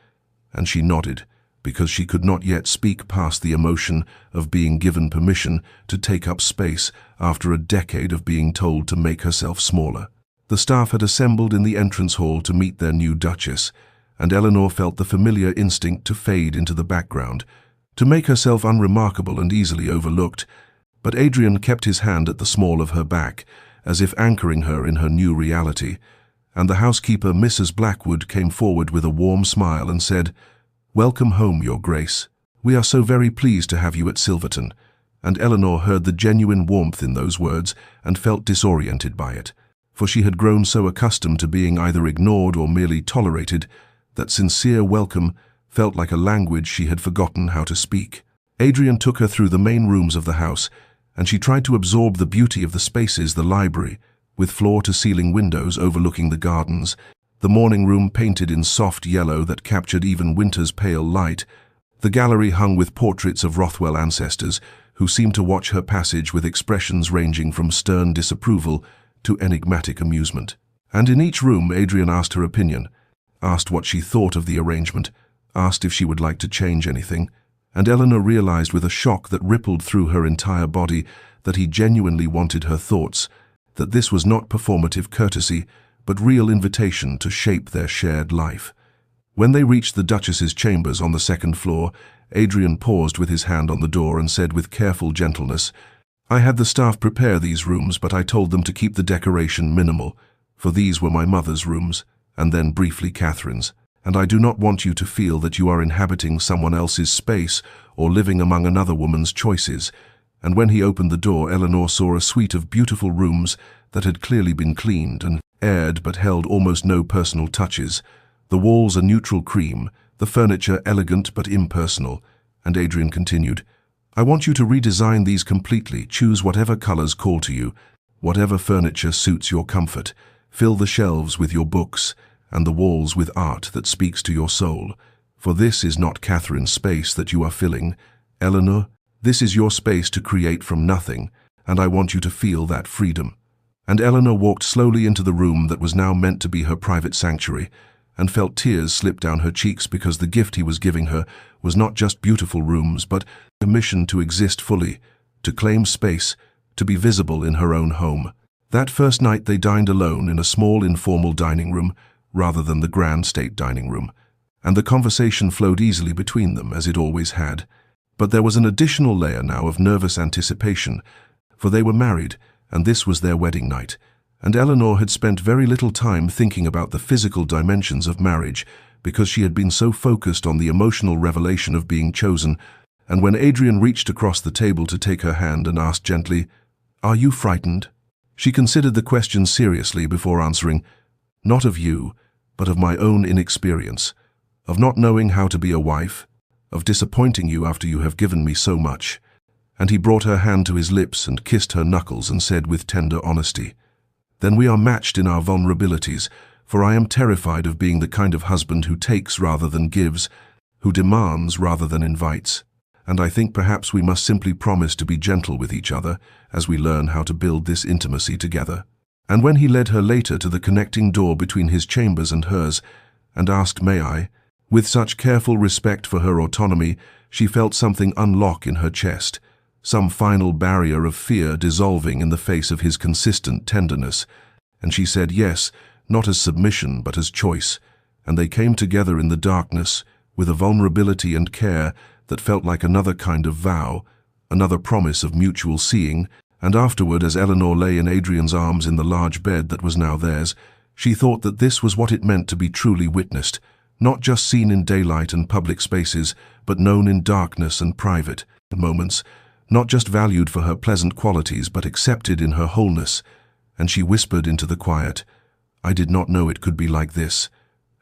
And she nodded, because she could not yet speak past the emotion of being given permission to take up space after a decade of being told to make herself smaller. The staff had assembled in the entrance hall to meet their new duchess, and Eleanor felt the familiar instinct to fade into the background, to make herself unremarkable and easily overlooked. But Adrian kept his hand at the small of her back, as if anchoring her in her new reality, and the housekeeper, Mrs. Blackwood, came forward with a warm smile and said, "Welcome home, Your Grace. We are so very pleased to have you at Silverton." And Eleanor heard the genuine warmth in those words and felt disoriented by it, for she had grown so accustomed to being either ignored or merely tolerated that sincere welcome felt like a language she had forgotten how to speak. Adrian took her through the main rooms of the house, and she tried to absorb the beauty of the spaces, the library, with floor-to-ceiling windows overlooking the gardens, the morning room painted in soft yellow that captured even winter's pale light, the gallery hung with portraits of Rothwell ancestors who seemed to watch her passage with expressions ranging from stern disapproval to enigmatic amusement. And in each room Adrian asked her opinion, asked what she thought of the arrangement, asked if she would like to change anything, and Eleanor realized with a shock that rippled through her entire body that he genuinely wanted her thoughts, that this was not performative courtesy, but real invitation to shape their shared life. When they reached the Duchess's chambers on the second floor, Adrian paused with his hand on the door and said with careful gentleness, "I had the staff prepare these rooms, but I told them to keep the decoration minimal, for these were my mother's rooms, and then briefly Catherine's, and I do not want you to feel that you are inhabiting someone else's space or living among another woman's choices." And when he opened the door, Eleanor saw a suite of beautiful rooms that had clearly been cleaned and aired but held almost no personal touches. The walls a neutral cream, the furniture elegant but impersonal. And Adrian continued, "I want you to redesign these completely, choose whatever colors call to you, whatever furniture suits your comfort, fill the shelves with your books, and the walls with art that speaks to your soul. For this is not Catherine's space that you are filling, Eleanor. This is your space to create from nothing, and I want you to feel that freedom." And Eleanor walked slowly into the room that was now meant to be her private sanctuary, and felt tears slip down her cheeks because the gift he was giving her was not just beautiful rooms, but permission to exist fully, to claim space, to be visible in her own home. That first night they dined alone in a small informal dining room, rather than the grand state dining room, and the conversation flowed easily between them as it always had. But there was an additional layer now of nervous anticipation, for they were married, and this was their wedding night, and Eleanor had spent very little time thinking about the physical dimensions of marriage because she had been so focused on the emotional revelation of being chosen. And when Adrian reached across the table to take her hand and asked gently, "Are you frightened?" she considered the question seriously before answering, "Not of you, but of my own inexperience, of not knowing how to be a wife, of disappointing you after you have given me so much." And he brought her hand to his lips and kissed her knuckles and said with tender honesty, "Then we are matched in our vulnerabilities, for I am terrified of being the kind of husband who takes rather than gives, who demands rather than invites. And I think perhaps we must simply promise to be gentle with each other as we learn how to build this intimacy together." And when he led her later to the connecting door between his chambers and hers, and asked, "May I?" with such careful respect for her autonomy, she felt something unlock in her chest, some final barrier of fear dissolving in the face of his consistent tenderness, and she said yes, not as submission but as choice, and they came together in the darkness with a vulnerability and care that felt like another kind of vow, another promise of mutual seeing. And afterward, as Eleanor lay in Adrian's arms in the large bed that was now theirs, she thought that this was what it meant to be truly witnessed, not just seen in daylight and public spaces, but known in darkness and private moments, not just valued for her pleasant qualities, but accepted in her wholeness. And she whispered into the quiet, "I did not know it could be like this."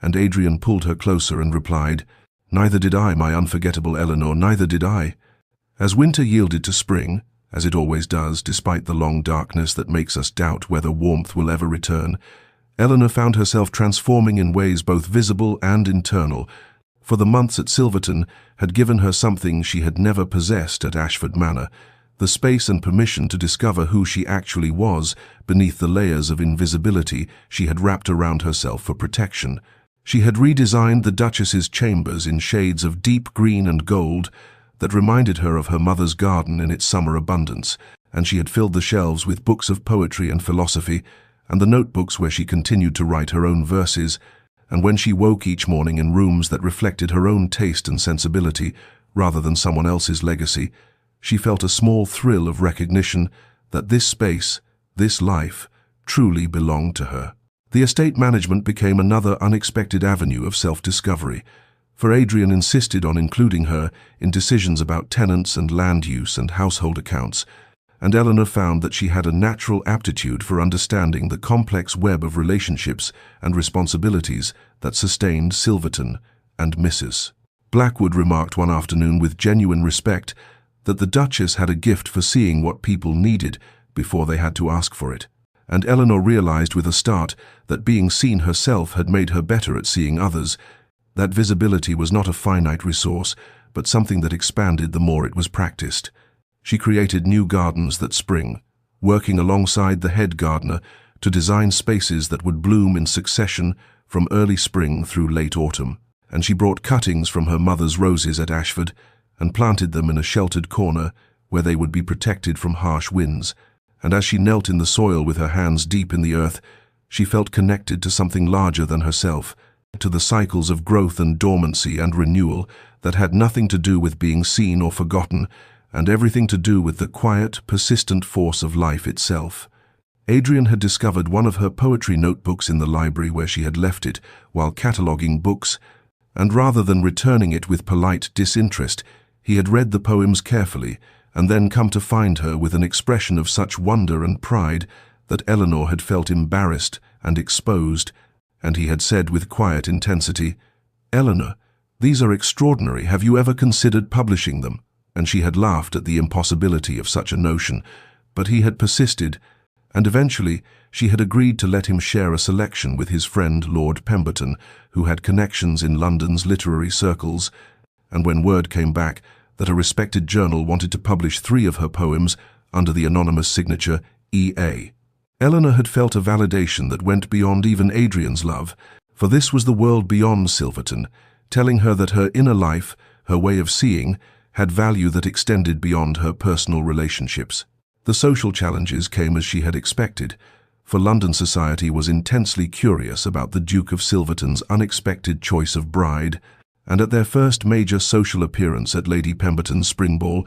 And Adrian pulled her closer and replied, "Neither did I, my unforgettable Eleanor, neither did I." As winter yielded to spring, as it always does, despite the long darkness that makes us doubt whether warmth will ever return, Eleanor found herself transforming in ways both visible and internal, for the months at Silverton had given her something she had never possessed at Ashford Manor, the space and permission to discover who she actually was beneath the layers of invisibility she had wrapped around herself for protection. She had redesigned the Duchess's chambers in shades of deep green and gold that reminded her of her mother's garden in its summer abundance, and she had filled the shelves with books of poetry and philosophy, and the notebooks where she continued to write her own verses, and when she woke each morning in rooms that reflected her own taste and sensibility rather than someone else's legacy, she felt a small thrill of recognition that this space, this life, truly belonged to her. The estate management became another unexpected avenue of self-discovery, for Adrian insisted on including her in decisions about tenants and land use and household accounts, and Eleanor found that she had a natural aptitude for understanding the complex web of relationships and responsibilities that sustained Silverton and Mrs. Blackwood remarked one afternoon with genuine respect that the Duchess had a gift for seeing what people needed before they had to ask for it, and Eleanor realized with a start that being seen herself had made her better at seeing others. That visibility was not a finite resource, but something that expanded the more it was practiced. She created new gardens that spring, working alongside the head gardener to design spaces that would bloom in succession from early spring through late autumn. And she brought cuttings from her mother's roses at Ashford and planted them in a sheltered corner where they would be protected from harsh winds. And as she knelt in the soil with her hands deep in the earth, she felt connected to something larger than herself, to the cycles of growth and dormancy and renewal that had nothing to do with being seen or forgotten, and everything to do with the quiet, persistent force of life itself. Adrian had discovered one of her poetry notebooks in the library where she had left it while cataloguing books, and rather than returning it with polite disinterest, he had read the poems carefully and then come to find her with an expression of such wonder and pride that Eleanor had felt embarrassed and exposed, and he had said with quiet intensity, "Eleanor, these are extraordinary. Have you ever considered publishing them?" And she had laughed at the impossibility of such a notion, but he had persisted, and eventually she had agreed to let him share a selection with his friend Lord Pemberton, who had connections in London's literary circles, and when word came back that a respected journal wanted to publish 3 of her poems under the anonymous signature E.A., Eleanor had felt a validation that went beyond even Adrian's love, for this was the world beyond Silverton, telling her that her inner life, her way of seeing, had value that extended beyond her personal relationships. The social challenges came as she had expected, for London society was intensely curious about the Duke of Silverton's unexpected choice of bride, and at their first major social appearance at Lady Pemberton's spring ball,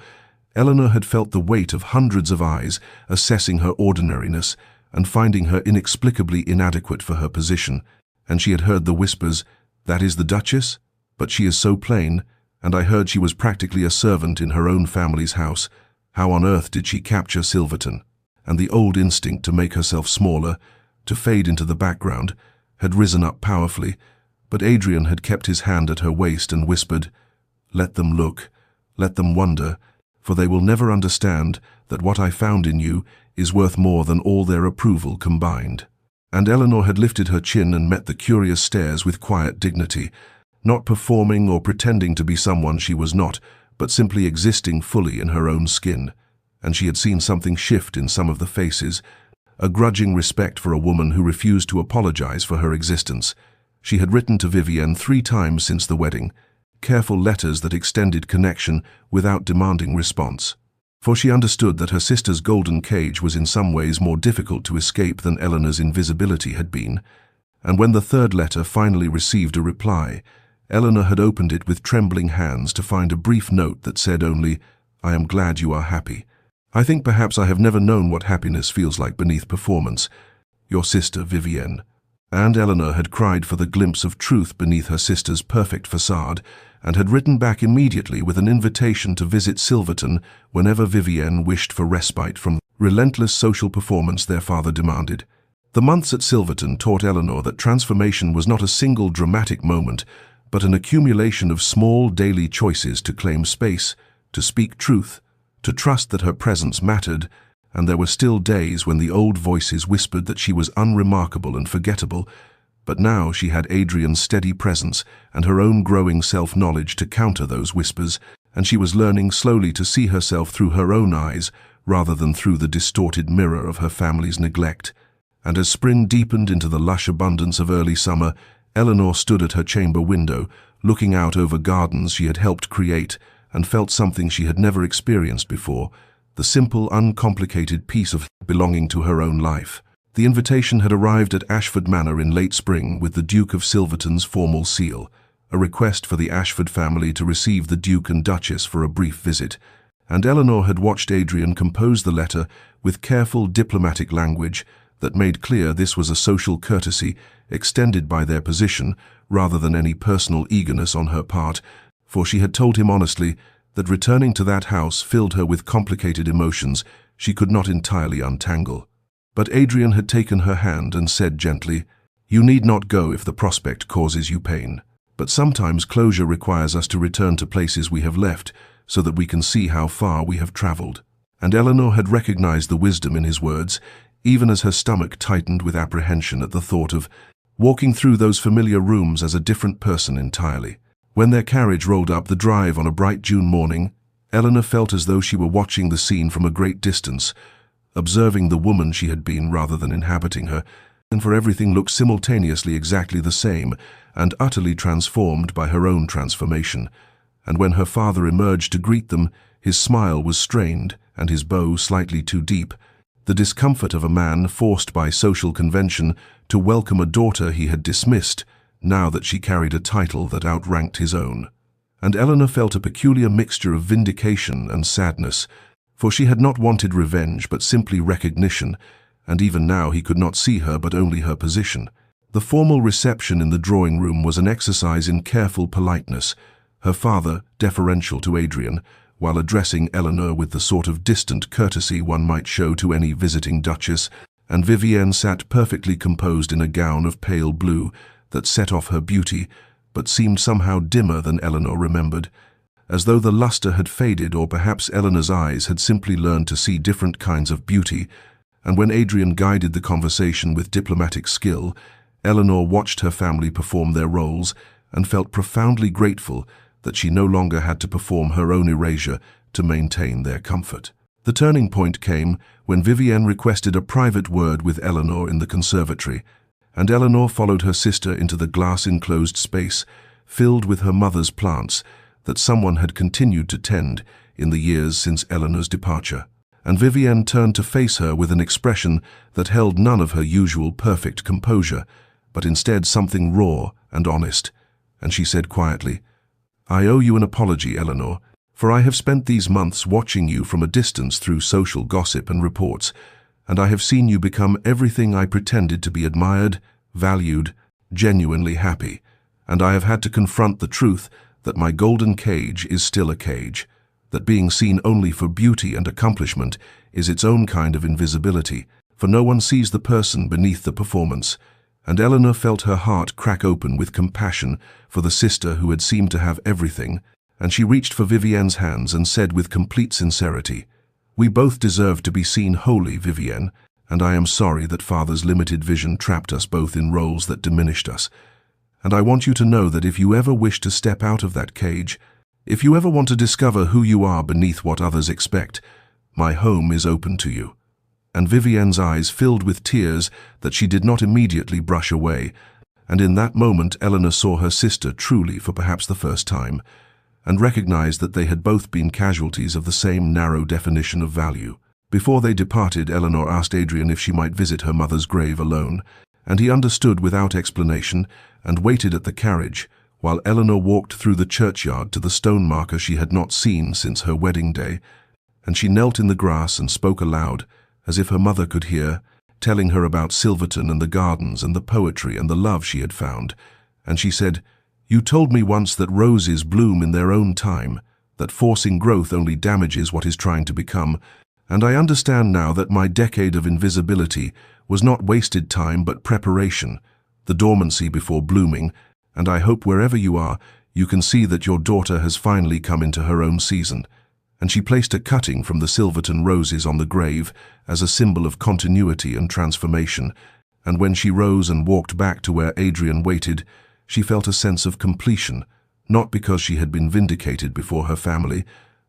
Eleanor had felt the weight of hundreds of eyes assessing her ordinariness and finding her inexplicably inadequate for her position, and she had heard the whispers, "That is the Duchess? But she is so plain, and I heard she was practically a servant in her own family's house. How on earth did she capture Silverton?" And the old instinct to make herself smaller, to fade into the background, had risen up powerfully, but Adrian had kept his hand at her waist and whispered, "Let them look, let them wonder, for they will never understand that what I found in you is worth more than all their approval combined." And Eleanor had lifted her chin and met the curious stares with quiet dignity, not performing or pretending to be someone she was not, but simply existing fully in her own skin. And she had seen something shift in some of the faces, a grudging respect for a woman who refused to apologize for her existence. She had written to Vivienne 3 times since the wedding, careful letters that extended connection without demanding response. For she understood that her sister's golden cage was in some ways more difficult to escape than Eleanor's invisibility had been. And when the 3rd letter finally received a reply, Eleanor had opened it with trembling hands to find a brief note that said only, "I am glad you are happy. I think perhaps I have never known what happiness feels like beneath performance. Your sister, Vivienne." And Eleanor had cried for the glimpse of truth beneath her sister's perfect facade, and had written back immediately with an invitation to visit Silverton whenever Vivienne wished for respite from the relentless social performance their father demanded. The months at Silverton taught Eleanor that transformation was not a single dramatic moment, but an accumulation of small daily choices to claim space, to speak truth, to trust that her presence mattered, and there were still days when the old voices whispered that she was unremarkable and forgettable, but now she had Adrian's steady presence and her own growing self-knowledge to counter those whispers, and she was learning slowly to see herself through her own eyes rather than through the distorted mirror of her family's neglect. And as spring deepened into the lush abundance of early summer, Eleanor stood at her chamber window, looking out over gardens she had helped create, and felt something she had never experienced before, the simple, uncomplicated peace of belonging to her own life. The invitation had arrived at Ashford Manor in late spring with the Duke of Silverton's formal seal, a request for the Ashford family to receive the Duke and Duchess for a brief visit, and Eleanor had watched Adrian compose the letter with careful diplomatic language that made clear this was a social courtesy extended by their position rather than any personal eagerness on her part, for she had told him honestly that returning to that house filled her with complicated emotions she could not entirely untangle. But Adrian had taken her hand and said gently, "You need not go if the prospect causes you pain. But sometimes closure requires us to return to places we have left so that we can see how far we have traveled." And Eleanor had recognized the wisdom in his words, even as her stomach tightened with apprehension at the thought of walking through those familiar rooms as a different person entirely. When their carriage rolled up the drive on a bright June morning, Eleanor felt as though she were watching the scene from a great distance, observing the woman she had been rather than inhabiting her, and for everything looked simultaneously exactly the same and utterly transformed by her own transformation. And when her father emerged to greet them, his smile was strained and his bow slightly too deep, the discomfort of a man forced by social convention to welcome a daughter he had dismissed, now that she carried a title that outranked his own. And Eleanor felt a peculiar mixture of vindication and sadness, for she had not wanted revenge but simply recognition, and even now he could not see her but only her position. The formal reception in the drawing room was an exercise in careful politeness, her father deferential to Adrian, while addressing Eleanor with the sort of distant courtesy one might show to any visiting duchess, and Vivienne sat perfectly composed in a gown of pale blue that set off her beauty, but seemed somehow dimmer than Eleanor remembered, as though the luster had faded, or perhaps Eleanor's eyes had simply learned to see different kinds of beauty. And when Adrian guided the conversation with diplomatic skill, Eleanor watched her family perform their roles and felt profoundly grateful that she no longer had to perform her own erasure to maintain their comfort. The turning point came when Vivienne requested a private word with Eleanor in the conservatory, and Eleanor followed her sister into the glass-enclosed space filled with her mother's plants that someone had continued to tend in the years since Eleanor's departure. And Vivienne turned to face her with an expression that held none of her usual perfect composure, but instead something raw and honest, and she said quietly, "I owe you an apology, Eleanor, for I have spent these months watching you from a distance through social gossip and reports, and I have seen you become everything I pretended to be: admired, valued, genuinely happy, and I have had to confront the truth that my golden cage is still a cage, that being seen only for beauty and accomplishment is its own kind of invisibility, for no one sees the person beneath the performance." And Eleanor felt her heart crack open with compassion for the sister who had seemed to have everything, and she reached for Vivienne's hands and said with complete sincerity, "We both deserve to be seen wholly, Vivienne, and I am sorry that Father's limited vision trapped us both in roles that diminished us. And I want you to know that if you ever wish to step out of that cage, if you ever want to discover who you are beneath what others expect, my home is open to you." And Vivienne's eyes filled with tears that she did not immediately brush away, and in that moment Eleanor saw her sister truly for perhaps the first time, and recognized that they had both been casualties of the same narrow definition of value. Before they departed, Eleanor asked Adrian if she might visit her mother's grave alone, and he understood without explanation and waited at the carriage, while Eleanor walked through the churchyard to the stone marker she had not seen since her wedding day, and she knelt in the grass and spoke aloud, as if her mother could hear, telling her about Silverton and the gardens and the poetry and the love she had found. And she said, "You told me once that roses bloom in their own time, that forcing growth only damages what is trying to become, and I understand now that my decade of invisibility was not wasted time but preparation, the dormancy before blooming, and I hope wherever you are, you can see that your daughter has finally come into her own season." And she placed a cutting from the Silverton roses on the grave as a symbol of continuity and transformation, and when she rose and walked back to where Adrian waited, she felt a sense of completion, not because she had been vindicated before her family,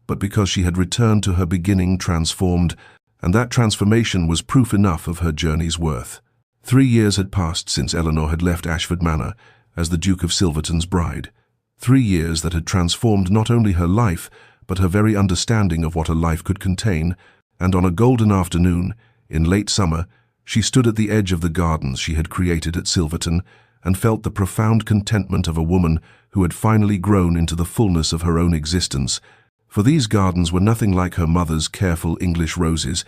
but because she had returned to her beginning transformed, and that transformation was proof enough of her journey's worth. 3 years had passed since Eleanor had left Ashford Manor as the Duke of Silverton's bride. 3 years that had transformed not only her life, but her very understanding of what a life could contain, and on a golden afternoon, in late summer, She stood at the edge of the gardens she had created at Silverton and felt the profound contentment of a woman who had finally grown into the fullness of her own existence. For these gardens were nothing like her mother's careful English roses,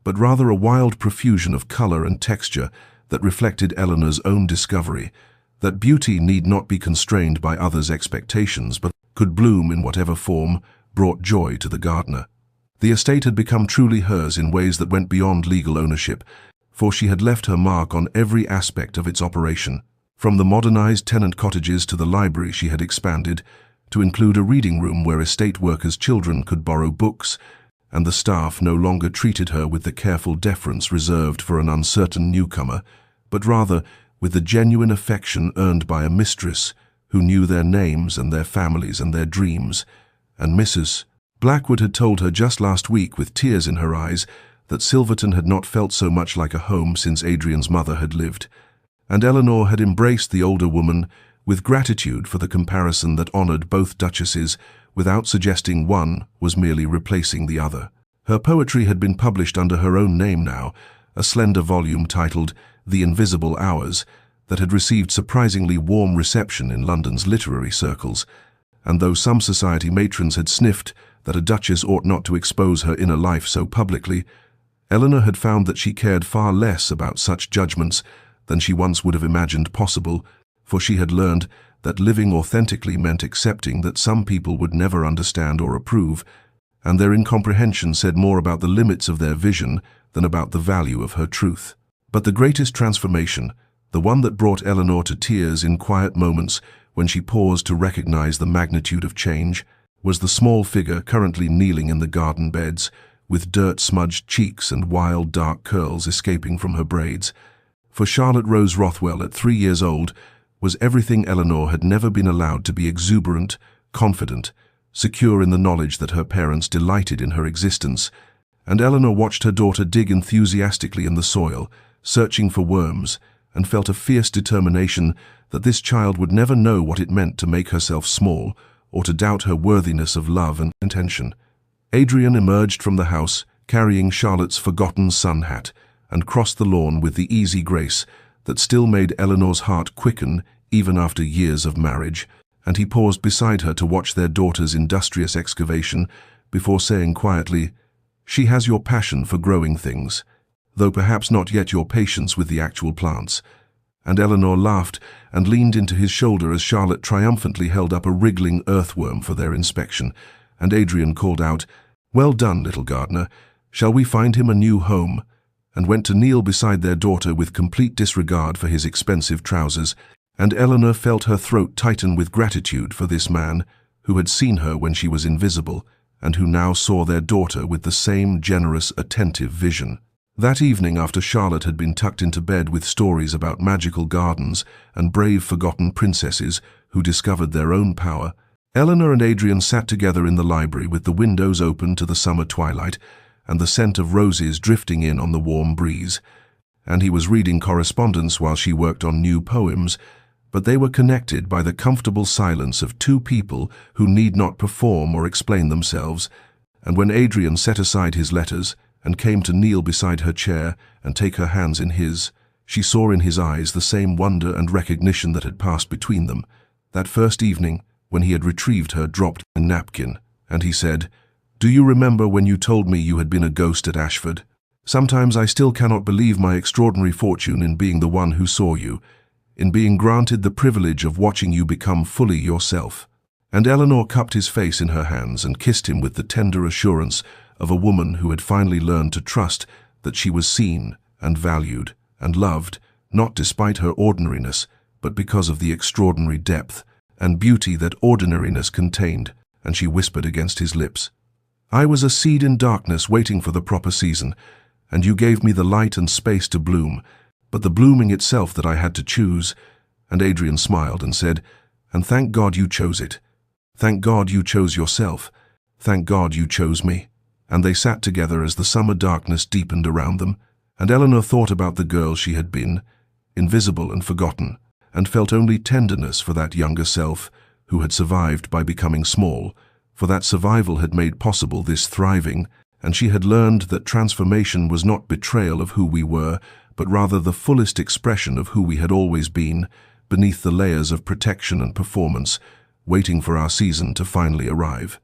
but rather a wild profusion of color and texture that reflected Eleanor's own discovery, that beauty need not be constrained by others' expectations, but could bloom in whatever form brought joy to the gardener. The estate had become truly hers in ways that went beyond legal ownership, for she had left her mark on every aspect of its operation. From the modernized tenant cottages to the library she had expanded, to include a reading room where estate workers' children could borrow books, and the staff no longer treated her with the careful deference reserved for an uncertain newcomer, but rather with the genuine affection earned by a mistress who knew their names and their families and their dreams. And Mrs. Blackwood had told her just last week with tears in her eyes that Silverton had not felt so much like a home since Adrian's mother had lived. And Eleanor had embraced the older woman with gratitude for the comparison that honored both duchesses without suggesting one was merely replacing the other. Her poetry had been published under her own name now, a slender volume titled The Invisible Hours that had received surprisingly warm reception in London's literary circles, and though some society matrons had sniffed that a duchess ought not to expose her inner life so publicly, Eleanor had found that she cared far less about such judgments than she once would have imagined possible, for she had learned that living authentically meant accepting that some people would never understand or approve, and their incomprehension said more about the limits of their vision than about the value of her truth. But the greatest transformation, the one that brought Eleanor to tears in quiet moments when she paused to recognize the magnitude of change, was the small figure currently kneeling in the garden beds, with dirt-smudged cheeks and wild dark curls escaping from her braids. For Charlotte Rose Rothwell, at 3 years old, was everything Eleanor had never been allowed to be: exuberant, confident, secure in the knowledge that her parents delighted in her existence. And Eleanor watched her daughter dig enthusiastically in the soil, searching for worms, and felt a fierce determination that this child would never know what it meant to make herself small or to doubt her worthiness of love and attention. Adrian emerged from the house, carrying Charlotte's forgotten sun hat, and crossed the lawn with the easy grace that still made Eleanor's heart quicken even after years of marriage, and he paused beside her to watch their daughter's industrious excavation before saying quietly, "She has your passion for growing things, though perhaps not yet your patience with the actual plants." And Eleanor laughed and leaned into his shoulder as Charlotte triumphantly held up a wriggling earthworm for their inspection, and Adrian called out, "Well done, little gardener. Shall we find him a new home?" and went to kneel beside their daughter with complete disregard for his expensive trousers, and Eleanor felt her throat tighten with gratitude for this man who had seen her when she was invisible and who now saw their daughter with the same generous, attentive vision. That evening, after Charlotte had been tucked into bed with stories about magical gardens and brave forgotten princesses who discovered their own power, Eleanor and Adrian sat together in the library with the windows open to the summer twilight and the scent of roses drifting in on the warm breeze. And he was reading correspondence while she worked on new poems, but they were connected by the comfortable silence of two people who need not perform or explain themselves. And when Adrian set aside his letters and came to kneel beside her chair and take her hands in his, she saw in his eyes the same wonder and recognition that had passed between them that first evening when he had retrieved her dropped napkin, and he said, "Do you remember when you told me you had been a ghost at Ashford? Sometimes I still cannot believe my extraordinary fortune in being the one who saw you, in being granted the privilege of watching you become fully yourself." And Eleanor cupped his face in her hands and kissed him with the tender assurance of a woman who had finally learned to trust that she was seen and valued and loved, not despite her ordinariness, but because of the extraordinary depth and beauty that ordinariness contained, and she whispered against his lips, "I was a seed in darkness waiting for the proper season, and you gave me the light and space to bloom, but the blooming itself that I had to choose." And Adrian smiled and said, "And thank God you chose it. Thank God you chose yourself. Thank God you chose me." And they sat together as the summer darkness deepened around them, and Eleanor thought about the girl she had been, invisible and forgotten, and felt only tenderness for that younger self who had survived by becoming small, for that survival had made possible this thriving and she had learned that transformation was not betrayal of who we were, but rather the fullest expression of who we had always been, beneath the layers of protection and performance, waiting for our season to finally arrive.